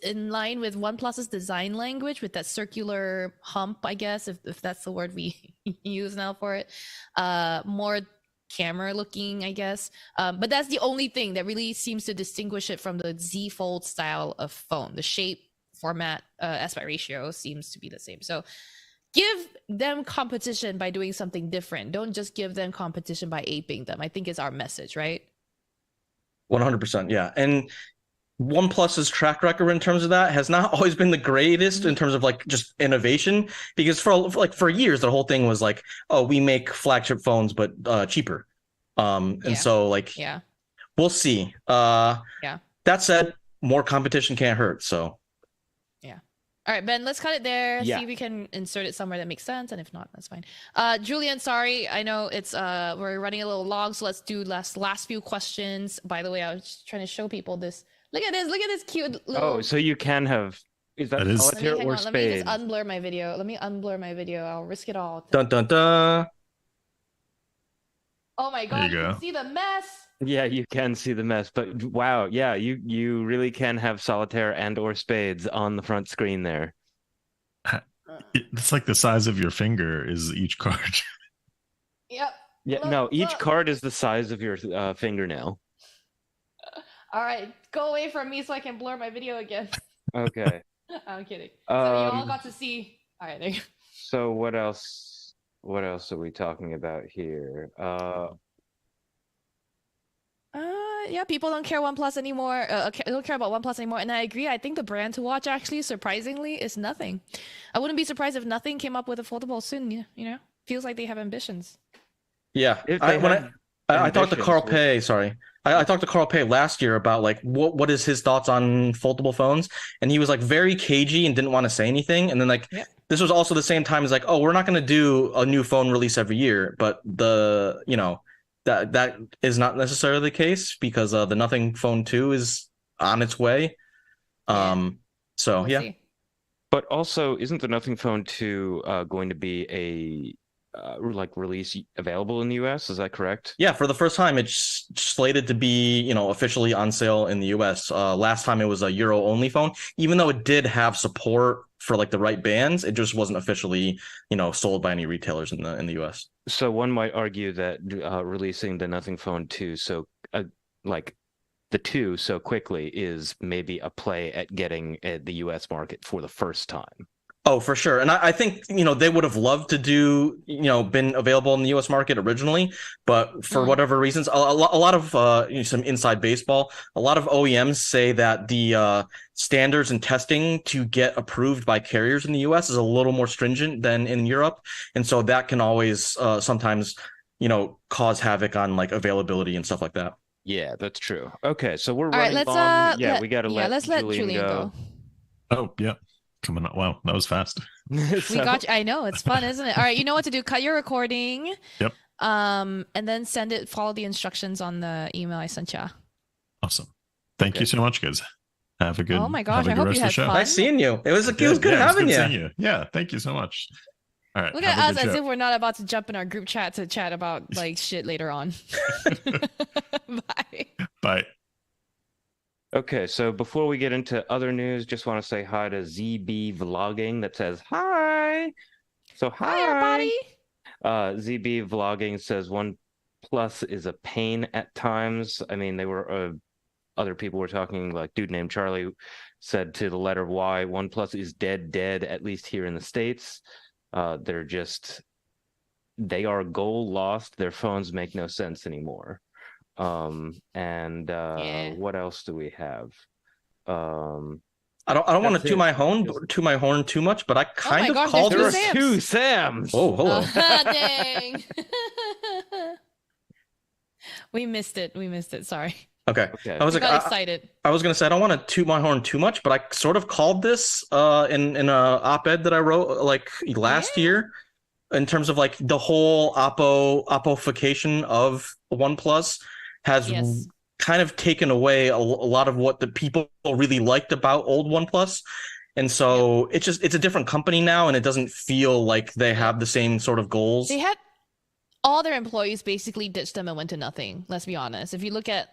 in line with OnePlus's design language, with that circular hump, I guess, if that's the word we use now for it. More camera looking, I guess, but that's the only thing that really seems to distinguish it from the Z Fold style of phone. The shape, format, aspect ratio seems to be the same. So give them competition by doing something different. Don't just give them competition by aping them. I think is our message, right? 100%, yeah. And OnePlus's track record in terms of that has not always been the greatest in terms of like just innovation, because for years the whole thing was like, oh, we make flagship phones but cheaper, so like we'll see. That said, more competition can't hurt. So all right, Ben, let's cut it there. See if we can insert it somewhere that makes sense, and if not, that's fine. Julian, sorry, I know it's we're running a little long, so let's do last few questions. By the way, I was just trying to show people this. Look at this cute little... Oh, so you can have... Is that Solitaire or Spades? Let me just unblur my video. I'll risk it all. Dun, dun, dun. Oh my god, you can see the mess! Yeah, you can see the mess, but wow, yeah, you really can have Solitaire and or Spades on the front screen there. It's like the size of your finger is each card. Yep. Yeah, Look, no, each look. card is the size of your fingernail. All right, go away from me so I can blur my video again. Okay. I'm kidding. So you all Um, got to see. All right, there you go. So what else? What else are we talking about here? Yeah, people don't care OnePlus anymore. Don't care about OnePlus anymore, and I agree. I think the brand to watch, actually, surprisingly, is Nothing. I wouldn't be surprised if Nothing came up with a foldable soon. You know, feels like they have ambitions. Yeah, If they have I talked to ambitions, Carl Pei. Sorry, I talked to Carl Pei last year about like what is his thoughts on foldable phones, and he was like very cagey and didn't want to say anything. And then like this was also the same time as like, oh, we're not going to do a new phone release every year, but that is not necessarily the case because the Nothing Phone 2 is on its way. So We'll yeah. see. But also, isn't the Nothing Phone 2 going to be a release available in the US? Is that correct? Yeah, for the first time, it's slated to be, officially on sale in the US. Last time it was a Euro only phone, even though it did have support for like the right bands, it just wasn't officially, sold by any retailers in the US. So one might argue that releasing the Nothing Phone 2 like the 2 so quickly is maybe a play at getting the US market for the first time. Oh, for sure. And I think, they would have loved to do, been available in the US market originally, but for whatever reasons, a lot of some inside baseball, a lot of OEMs say that the standards and testing to get approved by carriers in the US is a little more stringent than in Europe. And so that can always sometimes, cause havoc on like availability and stuff like that. Yeah, that's true. Okay, so we're All right, running let's long. We got to let's let Julian go. Oh, yeah. Coming up. Wow, that was fast. We got you. I know, it's fun, isn't it? All right, you know what to do. Cut your recording. Yep. And then follow the instructions on the email I sent you. Awesome. Thank you so much, guys. Have a good. Oh my gosh, have a I good hope rest you of the had show. fun. Nice seeing you. It was good Yeah, having it was you. good seeing you. Yeah, thank you so much. All right. Look have at a us good as show. if we're not about to jump in our group chat to chat about like shit later on. Bye. Bye. Okay, so before we get into other news, just want to say hi to ZB Vlogging that says hi. So Hi, everybody. ZB Vlogging says OnePlus is a pain at times. I mean, they were other people were talking, like dude named Charlie said to the letter Y, OnePlus is dead, at least here in the States. They are goal lost. Their phones make no sense anymore. What else do we have? I don't want to toot my horn too much, but I kind of gosh, called there's her. Two Sams. Oh, hello. Dang. We missed it. Sorry. Okay. Okay. I was We got excited. I was gonna say I don't want to toot my horn too much, but I sort of called this in a op-ed that I wrote like last year in terms of like the whole Oppo-fication of OnePlus has kind of taken away a lot of what the people really liked about old OnePlus. And so it's a different company now, and it doesn't feel like they have the same sort of goals. They had all their employees basically ditched them and went to Nothing. Let's be honest. If you look at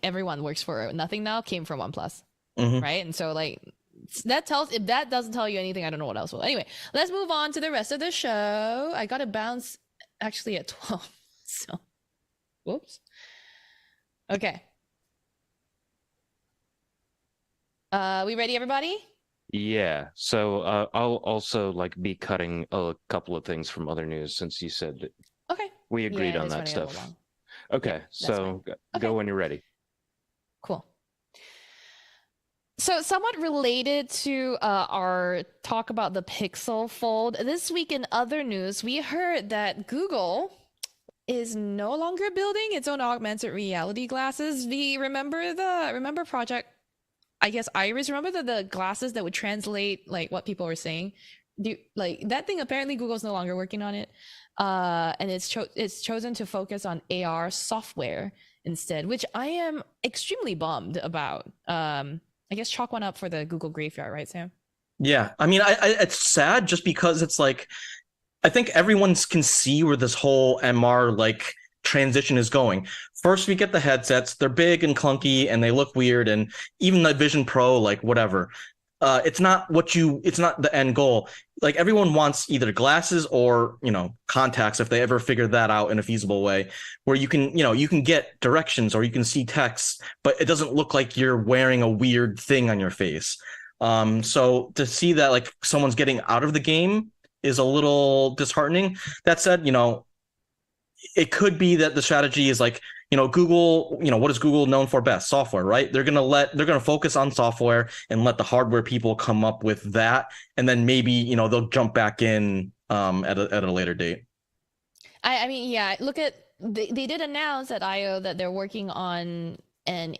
everyone works for Nothing now came from OnePlus, right? And so like if that doesn't tell you anything, I don't know what else will. Anyway, let's move on to the rest of the show. I got to bounce actually at 12. So, whoops. Okay. We ready, everybody? Yeah. So I'll also be cutting a couple of things from other news since you said that we agreed on that stuff. Okay. So go when you're ready. Cool. So somewhat related to our talk about the Pixel Fold, this week in other news, we heard that Google is no longer building its own augmented reality glasses. Remember Project, I guess, Iris? Remember the glasses that would translate like what people were saying? That thing, apparently Google's no longer working on it. And it's chosen to focus on AR software instead, which I am extremely bummed about. I guess chalk one up for the Google graveyard, right, Sam? Yeah, I mean, it's sad just because it's like, I think everyone can see where this whole MR transition is going. First, we get the headsets; they're big and clunky, and they look weird. And even the Vision Pro, whatever. it's not the end goal. Like everyone wants either glasses or, contacts if they ever figure that out in a feasible way where you can get directions or you can see text, but it doesn't look like you're wearing a weird thing on your face. So to see that like someone's getting out of the game is a little disheartening. That said, it could be that the strategy is like, Google, what is Google known for best? Software, right? They're going to focus on software and let the hardware people come up with that. And then maybe, they'll jump back in at a later date. I mean, yeah, look at, they did announce at I/O that they're working on an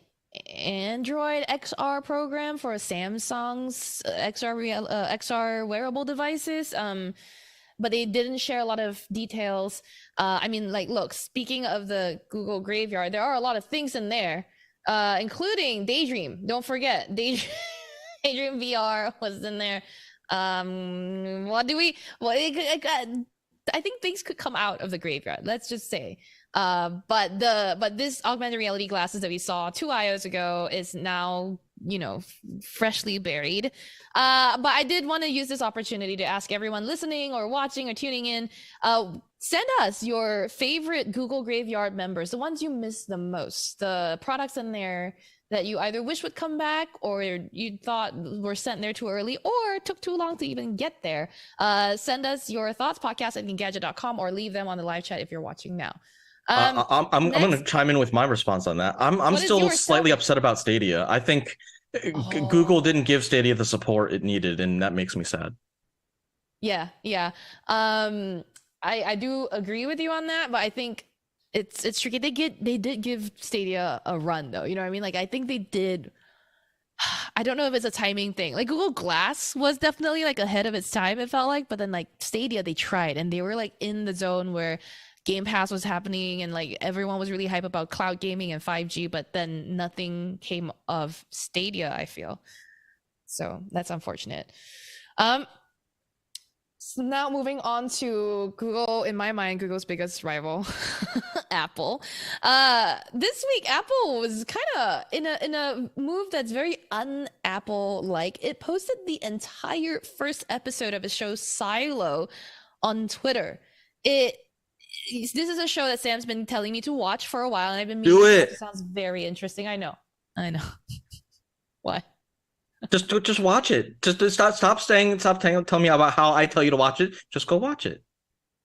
Android XR program for Samsung's XR wearable devices. But they didn't share a lot of details. I mean, like, look, speaking of the Google Graveyard, there are a lot of things in there, including Daydream. Don't forget, Daydream VR was in there. I think things could come out of the Graveyard, let's just say. But this augmented reality glasses that we saw 2 IOs ago is now, freshly buried. But I did want to use this opportunity to ask everyone listening or watching or tuning in, send us your favorite Google Graveyard members, the ones you miss the most, the products in there that you either wish would come back or you thought were sent there too early or took too long to even get there. Send us your thoughts, podcast@engadget.com, or leave them on the live chat if you're watching now. I'm going to chime in with my response on that. I'm still slightly upset about Stadia. I think Google didn't give Stadia the support it needed, and that makes me sad. Yeah. I do agree with you on that, but I think it's tricky. They did give Stadia a run though. You know what I mean? Like I think they did. I don't know if it's a timing thing. Like Google Glass was definitely like ahead of its time, it felt like, but then like Stadia, they tried and they were like in the zone where Game Pass was happening and like everyone was really hype about cloud gaming and 5G, but then nothing came of Stadia, I feel. So that's unfortunate. So now moving on to Google, in my mind, Google's biggest rival, Apple. This week, Apple was kind of in a move that's very un-Apple-like. It posted the entire first episode of its show Silo on Twitter. This is a show that Sam's been telling me to watch for a while, and I've been meaning to watch. It sounds very interesting. I know. What? Just watch it. Just stop telling me about how I tell you to watch it. Just go watch it.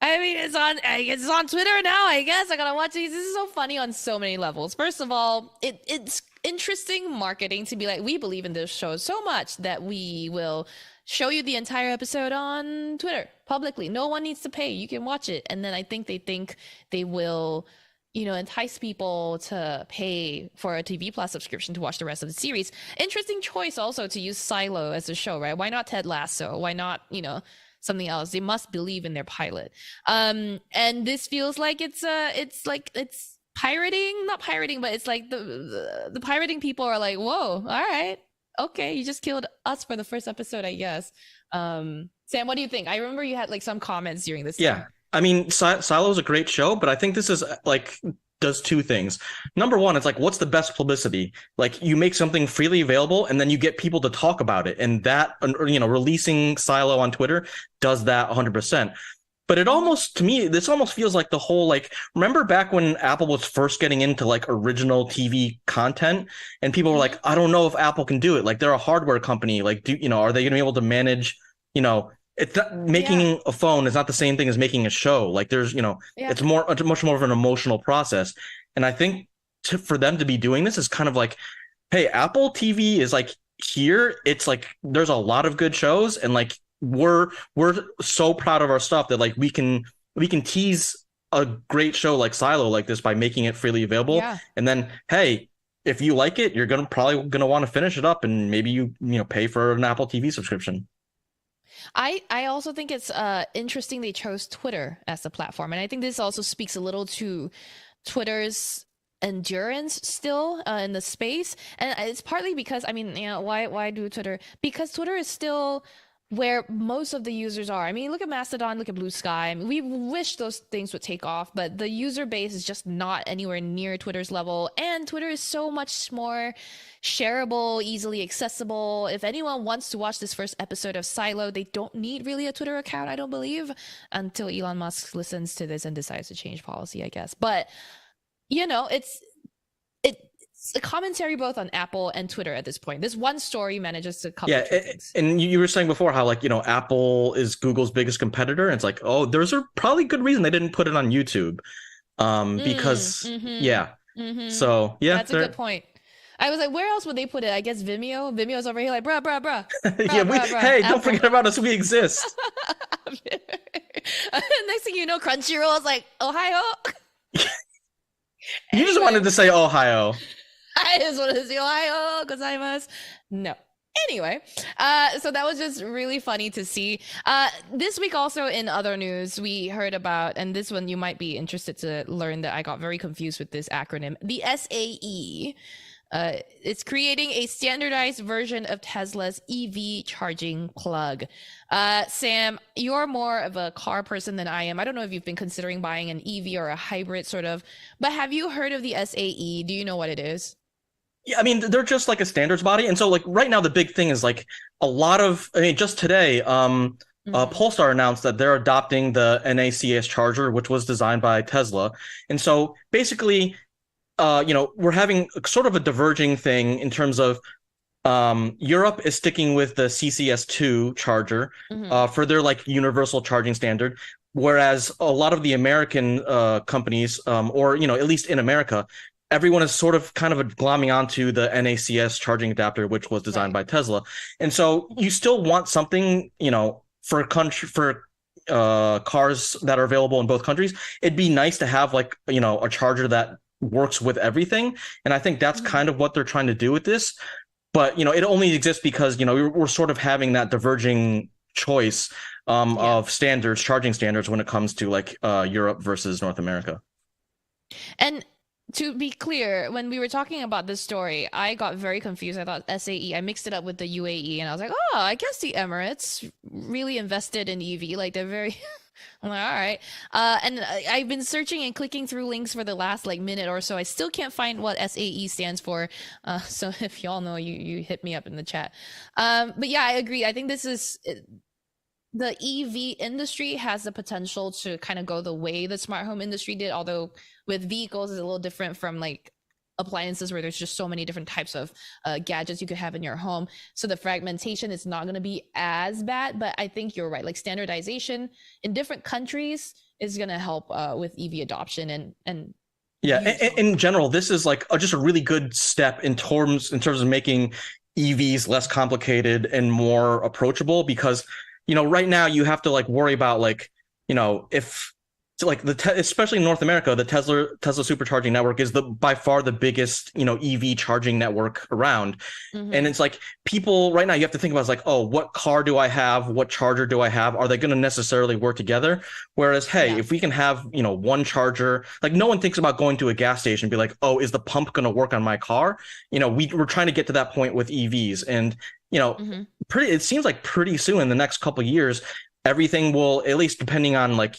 I mean, it's on Twitter now, I guess. I gotta watch it. This is so funny on so many levels. First of all, it's interesting marketing to be like, we believe in this show so much that we will show you the entire episode on Twitter publicly. No one needs to pay. You can watch it. And then I think they will, entice people to pay for a TV Plus subscription to watch the rest of the series. Interesting choice also to use Silo as a show, right? Why not Ted Lasso? Why not, something else? They must believe in their pilot. And this feels like it's pirating, not pirating, but it's like the pirating people are like, whoa, all right. Okay, you just killed us for the first episode, I guess. Sam, what do you think? I remember you had like some comments during this time. I mean, Silo is a great show, but I think this is like does two things. Number one, it's like, what's the best publicity? Like you make something freely available and then you get people to talk about it. And that, releasing Silo on Twitter does that 100%. But this almost feels like the whole, like, remember back when Apple was first getting into like original TV content and people were like, I don't know if Apple can do it. Like they're a hardware company. Like, are they going to be able to manage, it's not, making a phone is not the same thing as making a show. Like there's, it's much more of an emotional process. And I think for them to be doing this is kind of like, hey, Apple TV is like here. It's like, there's a lot of good shows and like, we're so proud of our stuff that like we can tease a great show like Silo like this by making it freely available. And then, hey, if you like it, you're probably gonna want to finish it up and maybe you pay for an Apple TV subscription. I also think it's interesting they chose Twitter as the platform, and I think this also speaks a little to Twitter's endurance still in the space, and it's partly because why do Twitter? Because Twitter is still where most of the users are. I mean, look at Mastodon, look at Blue Sky. I mean, we wish those things would take off, but the user base is just not anywhere near Twitter's level. And Twitter is so much more shareable, easily accessible. If anyone wants to watch this first episode of Silo, they don't need really a Twitter account, I don't believe, until Elon Musk listens to this and decides to change policy, I guess. But, you know, it's a commentary both on Apple and Twitter at this point. This one story manages to cover two things. And you were saying before how, like, you know, Apple is Google's biggest competitor. And it's like, oh, there's a probably good reason they didn't put it on YouTube. Because, So, yeah. That's a good point. I was like, where else would they put it? I guess Vimeo. Vimeo's over here like, bruh. Hey, Apple. Don't forget about us. We exist. Next thing you know, Crunchyroll is like, Ohio. You just wanted to say Ohio. I just wanted to say Ohio, gozaimasu. No. Anyway, so that was just really funny to see. This week also in other news, we heard about, and this one you might be interested to learn that I got very confused with this acronym, the SAE. It's creating a standardized version of Tesla's EV charging plug. Sam, you're more of a car person than I am. I don't know if you've been considering buying an EV or a hybrid sort of, but have you heard of the SAE? Do you know what it is? Yeah, I mean, they're just like a standards body. And so, like, right now, the big thing is, like, just today, Polestar announced that they're adopting the NACS charger, which was designed by Tesla. And so, basically, we're having sort of a diverging thing in terms of Europe is sticking with the CCS2 charger for their, like, universal charging standard. Whereas a lot of the American companies, or, you know, at least in America, everyone is sort of kind of glomming onto the NACS charging adapter, which was designed by Tesla. And so you still want something, you know, for cars that are available in both countries. It'd be nice to have, like, you know, a charger that works with everything. And I think that's kind of what they're trying to do with this. But, you know, it only exists because, you know, we're sort of having that diverging choice of standards, charging standards when it comes to, like, Europe versus North America. And to be clear, when we were talking about this story, I got very confused. I thought SAE, I mixed it up with the UAE, and I was like, oh, I guess the Emirates really invested in EV. Like, they're very... I'm like, all right. And I've been searching and clicking through links for the last, like, minute or so. I still can't find what SAE stands for. So if y'all know, you hit me up in the chat. But yeah, I agree. I think this is... The EV industry has the potential to kind of go the way the smart home industry did, although with vehicles is a little different from, like, appliances where there's just so many different types of gadgets you could have in your home. So the fragmentation is not going to be as bad, but I think you're right. Like, standardization in different countries is going to help with EV adoption and yeah. In general, this is like just a really good step in terms of making EVs less complicated and more approachable, because, you know, right now you have to, like, worry about, like, you know, if, like, especially in North America, the Tesla supercharging network is by far the biggest, you know, EV charging network around. And it's like, people right now, you have to think about, like, oh, what car do I have? What charger do I have? Are they going to necessarily work together? Whereas, hey, if we can have, you know, one charger, like, no one thinks about going to a gas station and be like, oh, is the pump going to work on my car? You know, we're trying to get to that point with EVs. And, you know, it seems like pretty soon in the next couple of years, everything will, at least depending on, like,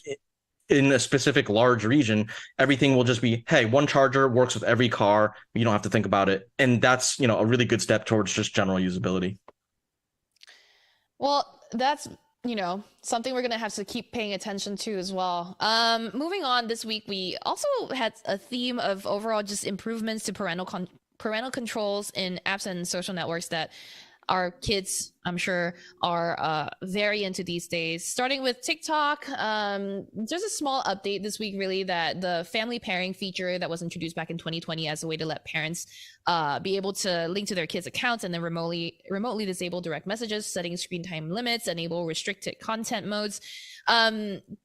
in a specific large region, everything will just be, hey, one charger works with every car. You don't have to think about it. And that's, you know, a really good step towards just general usability. Well, that's, you know, something we're going to have to keep paying attention to as well. Moving on, this week, we also had a theme of overall just improvements to parental controls in apps and social networks that our kids, I'm sure, are very into these days. Starting with TikTok, there's a small update this week, really, that the family pairing feature that was introduced back in 2020 as a way to let parents be able to link to their kids' accounts and then remotely disable direct messages, setting screen time limits, enable restricted content modes.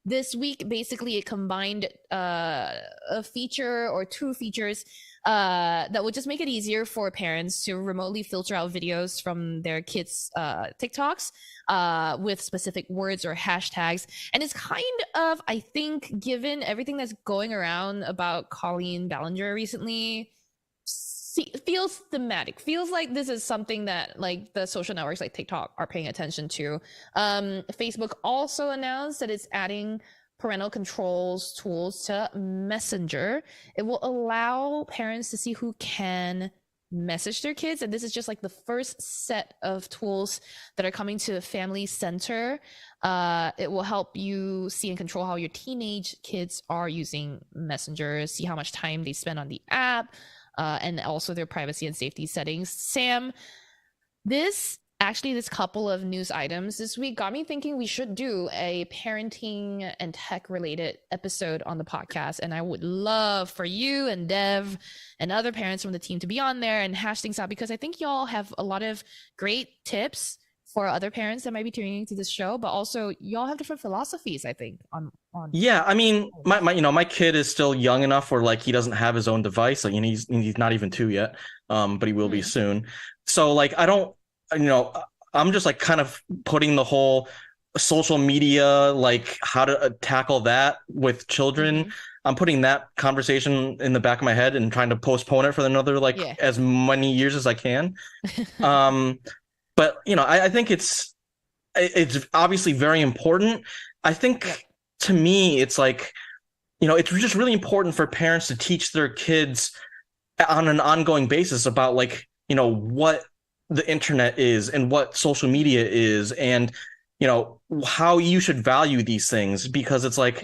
This week, basically, it combined a feature or two features that would just make it easier for parents to remotely filter out videos from their kids' TikToks with specific words or hashtags. And it's kind of, I think, given everything that's going around about Colleen Ballinger recently, feels thematic, feels like this is something that like the social networks like TikTok are paying attention to. Facebook also announced that it's adding parental controls tools to Messenger. It will allow parents to see who can message their kids, and this is just like the first set of tools that are coming to Family Center. It will help you see and control how your teenage kids are using Messenger, see how much time they spend on the app, and also their privacy and safety settings. Sam, this couple of news items this week got me thinking we should do a parenting and tech related episode on the podcast. And I would love for you and Dev and other parents from the team to be on there and hash things out, because I think y'all have a lot of great tips for other parents that might be tuning into this show, but also y'all have different philosophies, I think, on Yeah, I mean, my kid is still young enough where like he doesn't have his own device. Like, he's not even 2 yet, but he will be soon. So like I'm just like kind of putting the whole social media, like how to tackle that with children. I'm putting that conversation in the back of my head and trying to postpone it for another as many years as I can. But I think it's obviously very important. I think to me, it's like, it's just really important for parents to teach their kids on an ongoing basis about like, what the internet is and what social media is, and how you should value these things, because it's like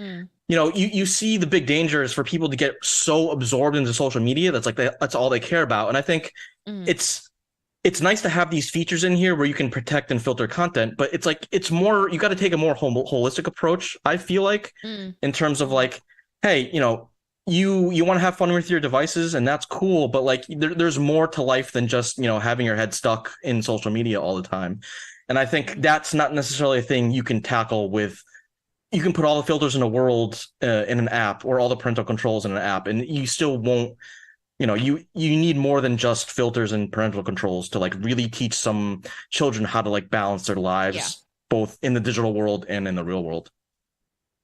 you see the big danger is for people to get so absorbed into social media that's all they care about. And I think it's nice to have these features in here where you can protect and filter content, but it's like it's more, you got to take a more holistic approach, I feel like, in terms of like, hey, you want to have fun with your devices, and that's cool, but like there's more to life than just having your head stuck in social media all the time. And I think that's not necessarily a thing you can tackle with, you can put all the filters in the world in an app, or all the parental controls in an app, and you still won't, you need more than just filters and parental controls to like really teach some children how to like balance their lives both in the digital world and in the real world.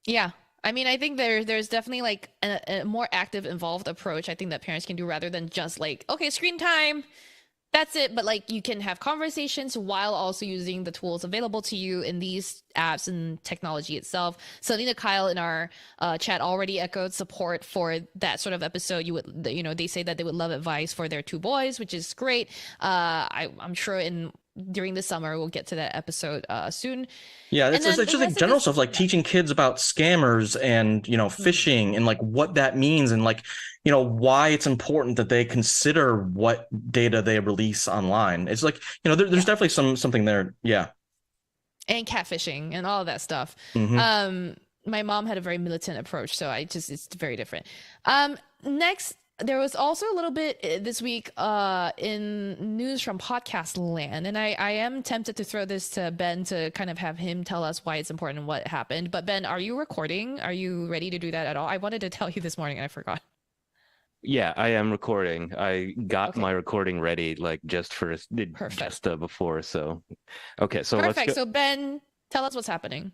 Yeah. I mean, I think there's definitely like a more active, involved approach I think that parents can do, rather than just like, okay, screen time, that's it. But like you can have conversations while also using the tools available to you in these apps and technology itself. Selena Kyle in our chat already echoed support for that sort of episode. They say that they would love advice for their 2 boys, which is great. I'm sure during the summer we'll get to that episode soon. Yeah, it's just like general stuff, like teaching kids about scammers and phishing and like what that means, and like why it's important that they consider what data they release online. It's like there's definitely something there. And catfishing and all of that stuff. My mom had a very militant approach, so it's very different. Next, there was also a little bit this week in news from podcast land, and I am tempted to throw this to Ben to kind of have him tell us why it's important and what happened. But Ben, are you recording? Are you ready to do that at all? I wanted to tell you this morning and I forgot. Yeah, I am recording. I got my recording ready just before. So, okay, so perfect. Let's go. So Ben, tell us what's happening.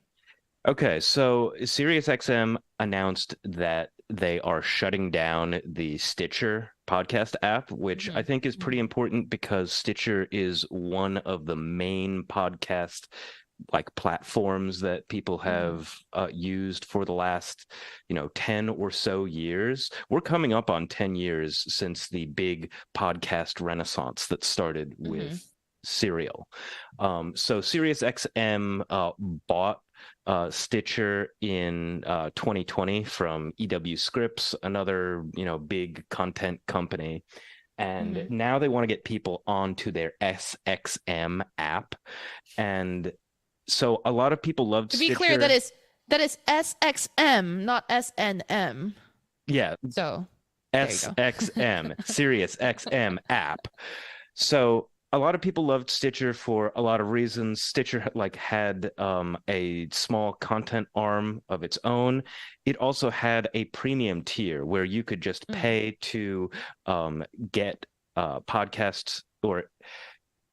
Okay, so SiriusXM announced that they are shutting down the Stitcher podcast app, which I think is pretty important, because Stitcher is one of the main podcast platforms that people have used for the last 10 or so years. We're coming up on 10 years since the big podcast renaissance that started with Serial. So SiriusXM bought Stitcher in 2020 from EW Scripps, another big content company, and now they want to get people onto their SXM app. And so a lot of people loved Stitcher. To be clear, that is SXM, not SNM. Yeah. So SXM, SiriusXM app. So a lot of people loved Stitcher for a lot of reasons. Stitcher had a small content arm of its own. It also had a premium tier where you could just pay to get podcasts, or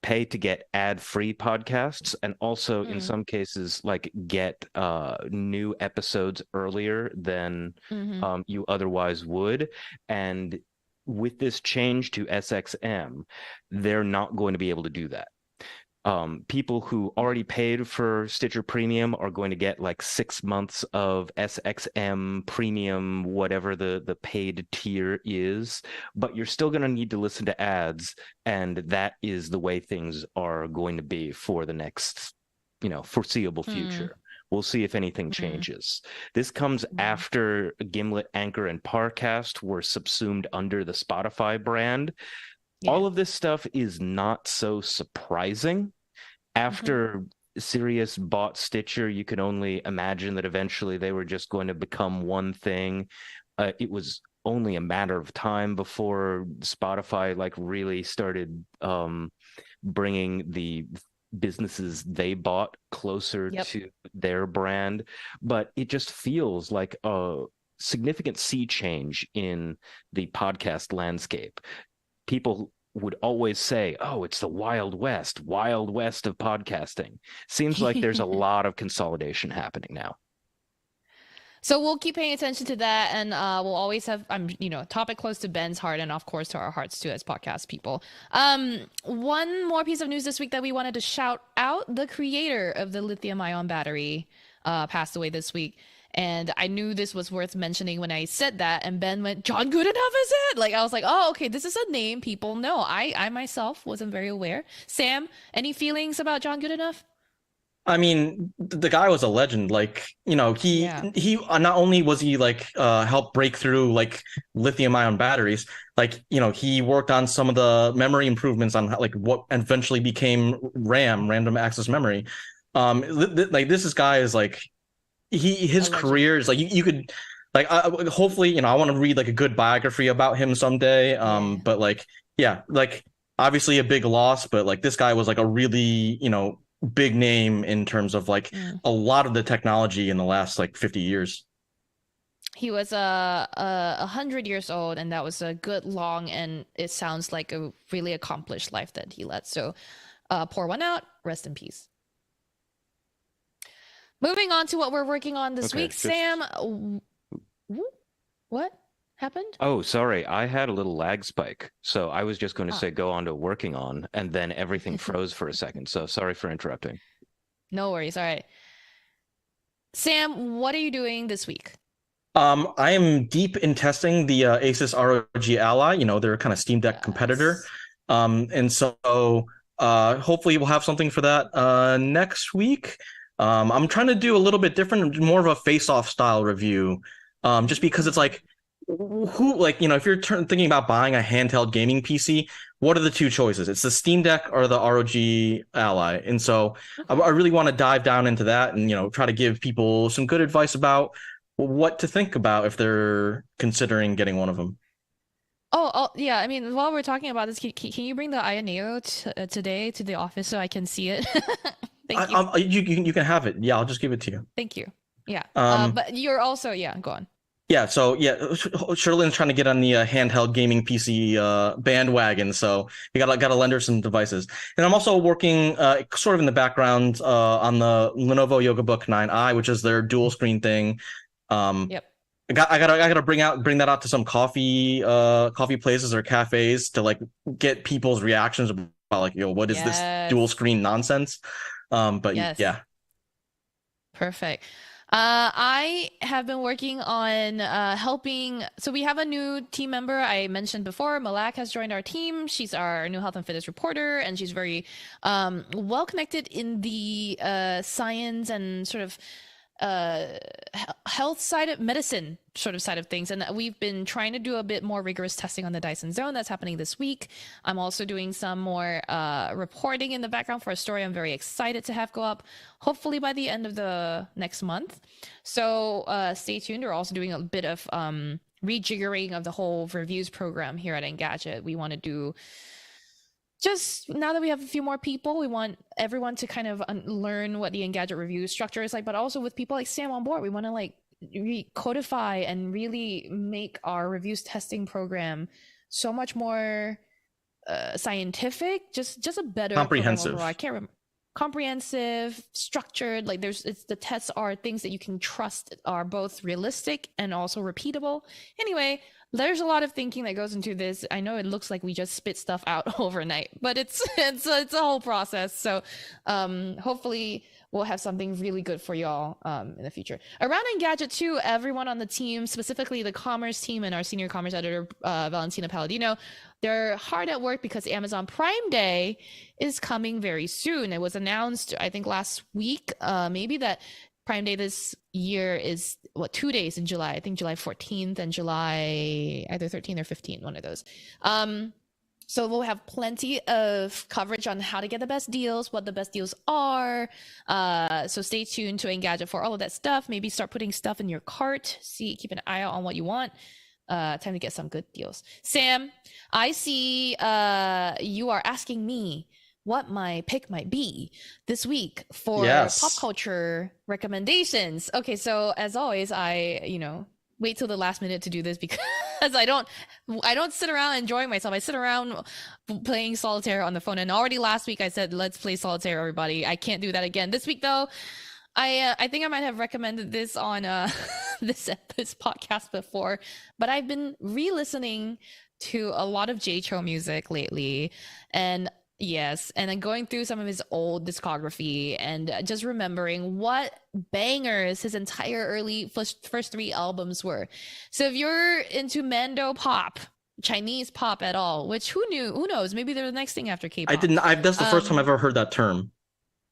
pay to get ad-free podcasts, and also in some cases get new episodes earlier than you otherwise would. And with this change to SXM, they're not going to be able to do that. People who already paid for Stitcher Premium are going to get like 6 months of SXM Premium, whatever the paid tier is, but you're still going to need to listen to ads, and that is the way things are going to be for the next, foreseeable future. We'll see if anything changes. This comes after Gimlet, Anchor, and Parcast were subsumed under the Spotify brand. All of this stuff is not so surprising. After Sirius bought Stitcher, you could only imagine that eventually they were just going to become one thing. It was only a matter of time before Spotify really started bringing the businesses they bought closer to their brand. But it just feels like a significant sea change in the podcast landscape. People would always say, oh, it's the wild west of podcasting. Seems like there's a lot of consolidation happening now. So we'll keep paying attention to that, and we'll always have, topic close to Ben's heart, and of course to our hearts too as podcast people. One more piece of news this week that we wanted to shout out: the creator of the lithium-ion battery passed away this week. And I knew this was worth mentioning when I said that, and Ben went, "John Goodenough, is it?" I was like, oh, okay, this is a name people know. I myself wasn't very aware. Sam, any feelings about John Goodenough? I mean, the guy was a legend. He not only was he helped break through lithium-ion batteries, he worked on some of the memory improvements on what eventually became RAM, random access memory. This guy is his career is you could hopefully I want to read a good biography about him someday. But obviously a big loss, but this guy was a really big name in terms of a lot of the technology in the last 50 years. He was 100 years old, and that was a good long, and it sounds like a really accomplished life that he led. So pour one out, rest in peace. Moving on to what we're working on this week, Sam. What happened? Oh, sorry. I had a little lag spike. So I was just going to say go on to working on, and then everything froze for a second. So sorry for interrupting. No worries. All right. Sam, what are you doing this week? I am deep in testing the Asus ROG Ally. They're a kind of Steam Deck competitor. And so hopefully we'll have something for that next week. I'm trying to do a little bit different, more of a face-off style review, just because it's if you're thinking about buying a handheld gaming PC, what are the two choices? It's the Steam Deck or the ROG Ally. And so I really want to dive down into that and, try to give people some good advice about what to think about if they're considering getting one of them. Oh yeah. I mean, while we're talking about this, can you bring the Ioneo today to the office so I can see it? Thank you. You can have it. Yeah, I'll just give it to you. Thank you. Yeah. But you're also, go on. Yeah, so Sherlin's trying to get on the handheld gaming PC bandwagon, so you gotta lend her some devices. And I'm also working sort of in the background on the Lenovo YogaBook 9i, which is their dual screen thing. Yep. I gotta bring that out to some coffee places or cafes to get people's reactions about what is this dual screen nonsense. Yeah. Perfect. I have been working on helping. So we have a new team member I mentioned before. Malak has joined our team. She's our new health and fitness reporter, and she's very well connected in the science and sort of health side of medicine sort of side of things. And we've been trying to do a bit more rigorous testing on the Dyson Zone. That's happening this week. I'm also doing some more reporting in the background for a story I'm very excited to have go up, hopefully by the end of the next month. So stay tuned. We're also doing a bit of rejiggering of the whole reviews program here at Engadget. We want to do, just now that we have a few more people, we want everyone to kind of learn what the Engadget review structure is like, but also with people like Sam on board, we want to codify and really make our reviews testing program so much more scientific, just a better comprehensive. I can't remember. Comprehensive, structured, the tests are things that you can trust are both realistic and also repeatable. Anyway, there's a lot of thinking that goes into this. I know it looks like we just spit stuff out overnight, but it's a whole process. So hopefully we'll have something really good for y'all in the future. Around Engadget too, everyone on the team, specifically the commerce team and our senior commerce editor, Valentina Palladino, they're hard at work because Amazon Prime Day is coming very soon. It was announced, I think, last week, maybe, that Prime Day this year is 2 days in July. I think July 14th and July either 13th or 15th, one of those. So we'll have plenty of coverage on how to get the best deals, what the best deals are. So stay tuned to Engadget for all of that stuff. Maybe start putting stuff in your cart. Keep an eye out on what you want. Time to get some good deals. Sam, I see you are asking me what my pick might be this week for pop culture recommendations. Okay, so as always, I wait till the last minute to do this because I don't sit around enjoying myself. I sit around playing Solitaire on the phone. And already last week I said, let's play Solitaire, everybody. I can't do that again. This week though, I think I might have recommended this on this podcast before, but I've been re-listening to a lot of Jay Cho music lately, and then going through some of his old discography and just remembering what bangers his entire early first 3 albums were. So if you're into Mando pop, Chinese pop at all, which who knows, maybe they're the next thing after K-pop. That's the first time I've ever heard that term.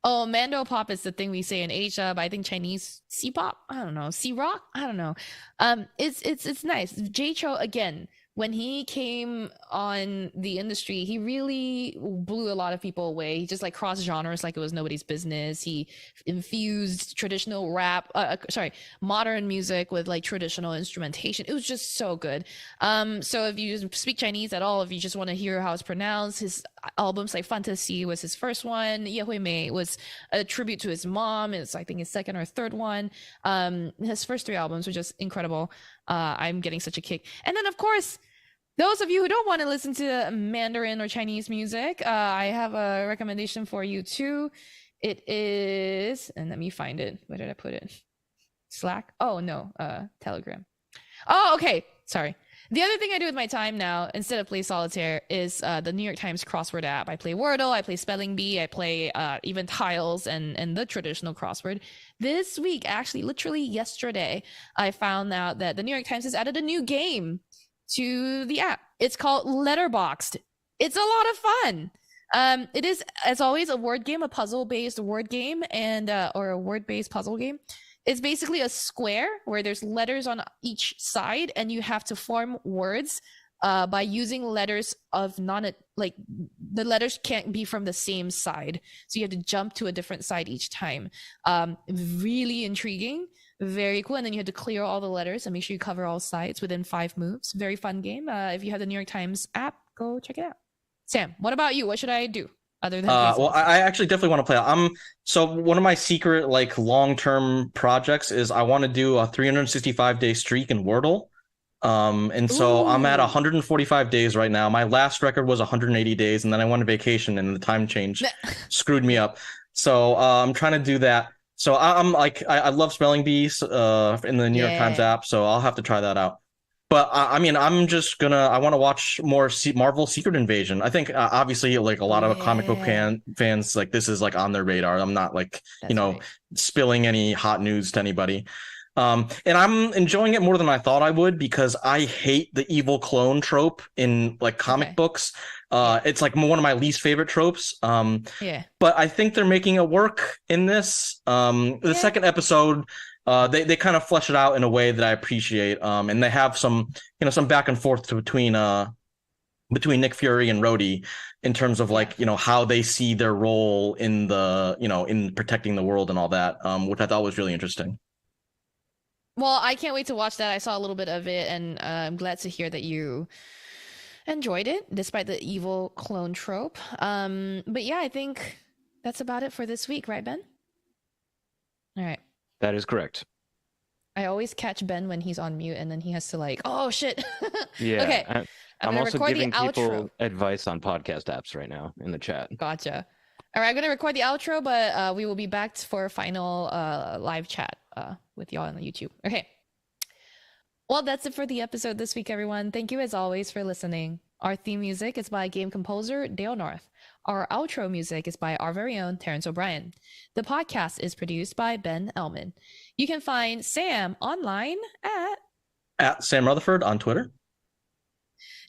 Oh, Mando pop is the thing we say in Asia, but I think Chinese C-pop, I don't know, C-rock, I don't know. It's nice. Jay Cho, again, when he came on the industry, he really blew a lot of people away. He just crossed genres like it was nobody's business. He infused traditional modern music with traditional instrumentation. It was just so good. So if you speak Chinese at all, if you just want to hear how it's pronounced, his albums like Fantasy was his first one. Ye Hui Mei was a tribute to his mom. It's I think his second or third one. His first 3 albums were just incredible. I'm getting such a kick. And then of course, those of you who don't want to listen to Mandarin or Chinese music, I have a recommendation for you too. It is, and let me find it. Where did I put it? Slack? Oh no, Telegram. Oh, okay. Sorry. The other thing I do with my time now, instead of play Solitaire, is the New York Times crossword app. I play Wordle, I play Spelling Bee, I play even Tiles and the traditional crossword. This week, actually, literally yesterday, I found out that the New York Times has added a new game to the app. It's called Letterboxd. It's a lot of fun. It is, as always, a word game, a puzzle-based word game, and or a word-based puzzle game. It's basically a square where there's letters on each side, and you have to form words by using letters of the letters can't be from the same side, so you have to jump to a different side each time. Really intriguing. Very cool. And then you had to clear all the letters and make sure you cover all sides within 5 moves. Very fun game. If you have the New York Times app, go check it out. Sam, what about you? What should I do other than well, I actually definitely want to play. So one of my secret long-term projects is I want to do a 365-day streak in Wordle. And so I'm at 145 days right now. My last record was 180 days, and then I went on vacation and the time change screwed me up. So I'm trying to do that. So I'm I love Spelling Bees in the New York Times app, so I'll have to try that out. But I want to watch more Marvel Secret Invasion. I think obviously a lot of comic book fans this is on their radar. I'm not spilling any hot news to anybody. And I'm enjoying it more than I thought I would because I hate the evil clone trope in comic books. It's one of my least favorite tropes. But I think they're making it work in this. The second episode, they kind of flesh it out in a way that I appreciate. And they have some back and forth between Nick Fury and Rhodey in terms of how they see their role in the in protecting the world and all that, which I thought was really interesting. Well, I can't wait to watch that. I saw a little bit of it, and I'm glad to hear that you enjoyed it, despite the evil clone trope. But yeah, I think that's about it for this week, right, Ben? All right. That is correct. I always catch Ben when he's on mute, and then he has to oh, shit. Yeah. Okay. I'm also giving people advice on podcast apps right now in the chat. Gotcha. All right, I'm going to record the outro, but we will be back for a final live chat with y'all on the YouTube. Okay. Well, that's it for the episode this week, everyone. Thank you as always for listening. Our theme music is by game composer Dale North. Our outro music is by our very own Terrence O'Brien. The podcast is produced by Ben Ellman. You can find Sam online at Sam Rutherford on Twitter.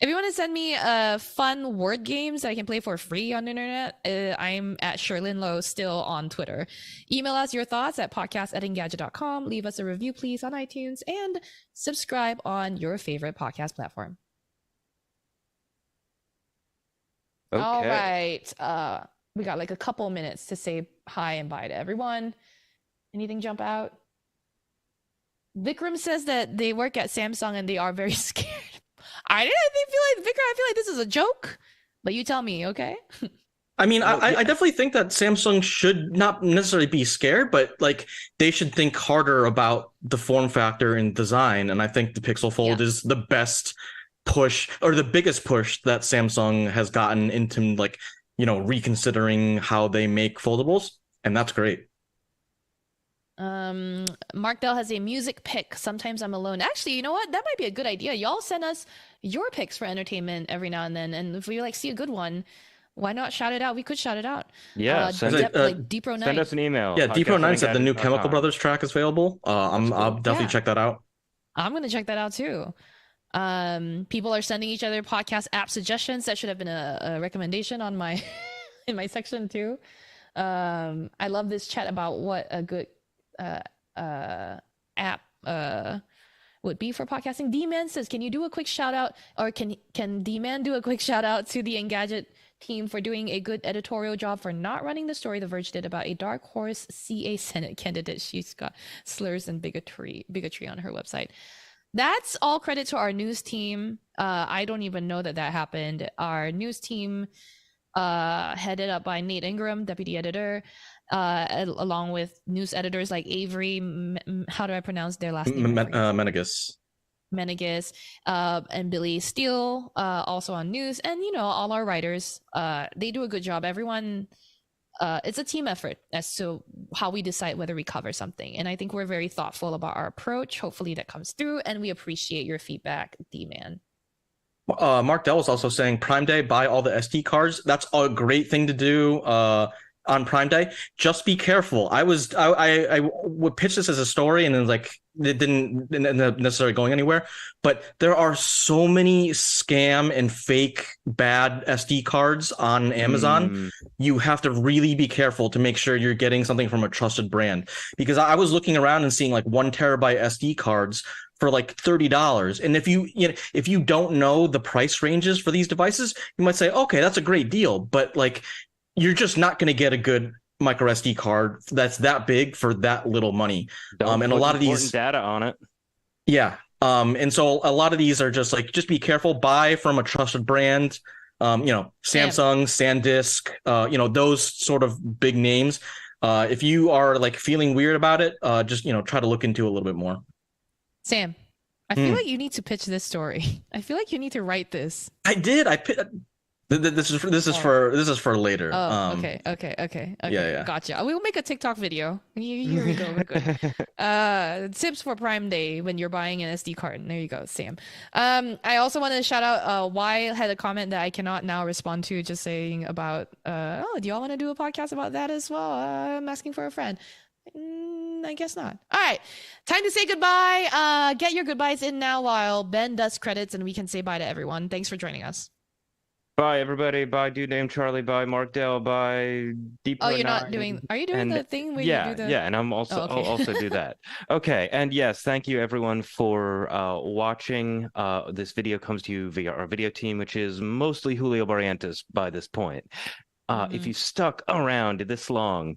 If you want to send me fun word games that I can play for free on the internet, I'm at Sherlyn Lowe still on Twitter. Email us your thoughts at podcast@engadget.com. Leave us a review, please, on iTunes, and subscribe on your favorite podcast platform. Okay. All right. We got like a couple minutes to say hi and bye to everyone. Anything jump out? Vikram says that they work at Samsung and they are very scared. I feel like this is a joke, but you tell me, okay? I mean, I definitely think that Samsung should not necessarily be scared, but like they should think harder about the form factor and design. And I think the Pixel Fold is the best push or the biggest push that Samsung has gotten into, like, you know, reconsidering how they make foldables, and that's great. Mark Dell has a music pick. Sometimes I'm alone. Actually, you know what? That might be a good idea. Y'all send us your picks for entertainment every now and then, and if we like see a good one, why not shout it out? We could shout it out. Yeah, like Deep Pro 9. Send us an email. Yeah, Deep Pro 9 said the new Chemical Brothers track is available. I'll definitely check that out. I'm gonna check that out too. People are sending each other podcast app suggestions. That should have been a recommendation on my in my section too. I love this chat about what a good app would be for podcasting. D-Man says, can you do a quick shout out, or can D-Man do a quick shout out to the Engadget team for doing a good editorial job for not running the story The Verge did about a dark horse CA Senate candidate? She's got slurs and bigotry on her website. That's all credit to our news team. I don't even know that happened. Our news team, headed up by Nate Ingram, deputy editor, along with news editors like Avery, how do I pronounce their last name? Menegas, and Billy Steele, also on news, and you know, all our writers, they do a good job. Everyone, it's a team effort as to how we decide whether we cover something, and I think we're very thoughtful about our approach. Hopefully that comes through, and we appreciate your feedback, D-Man. Mark Dell was also saying Prime Day, buy all the SD cards. That's a great thing to do on Prime Day. Just be careful. I would pitch this as a story, and then like it didn't end up necessarily going anywhere. But there are so many scam and fake bad SD cards on Amazon. You have to really be careful to make sure you're getting something from a trusted brand. Because I was looking around and seeing like 1 terabyte SD cards for like $30. And if you don't know the price ranges for these devices, you might say, okay, that's a great deal. But like, you're just not going to get a good micro SD card that's that big for that little money. And a lot of these data on it. Yeah. And so a lot of these are just like, just be careful, buy from a trusted brand, Samsung, SanDisk, those sort of big names. If you are like feeling weird about it, just, try to look into it a little bit more. Sam, I feel like you need to pitch this story. I feel like you need to write this. I did. This is for later. Oh, okay. Yeah. Gotcha. We will make a TikTok video. Here we go. We're good. Tips for Prime Day when you're buying an SD card. There you go, Sam. I also want to shout out. Y had a comment that I cannot now respond to, just saying about. Do y'all want to do a podcast about that as well? I'm asking for a friend. I guess not. All right, time to say goodbye. Get your goodbyes in now while Ben does credits, and we can say bye to everyone. Thanks for joining us. Bye, everybody. Bye, Dude Named Charlie. Bye, Mark Dell. Bye, Deep. Oh, you're not doing. Are you doing the thing where you do the? Yeah, and I'm also. I'll also do that. Okay, and yes, thank you everyone for watching. This video comes to you via our video team, which is mostly Julio Barrientos by this point. If you stuck around this long,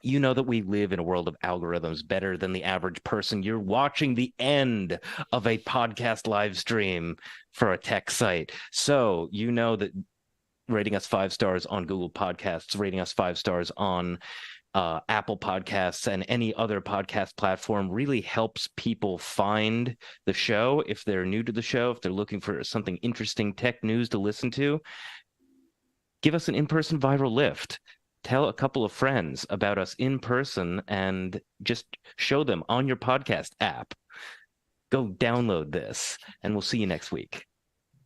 you know that we live in a world of algorithms better than the average person. You're watching the end of a podcast live stream for a tech site. So you know that rating us 5 stars on Google Podcasts, rating us 5 stars on Apple Podcasts and any other podcast platform really helps people find the show. If they're new to the show, if they're looking for something interesting tech news to listen to, give us an in-person viral lift. Tell a couple of friends about us in person and just show them on your podcast app. go download this, and we'll see you next week.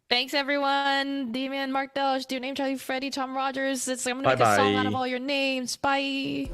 Thanks, everyone. Damian, Mark Delge, Do Name Charlie, Freddie, Tom Rogers. I'm going to make a song out of all your names. Bye.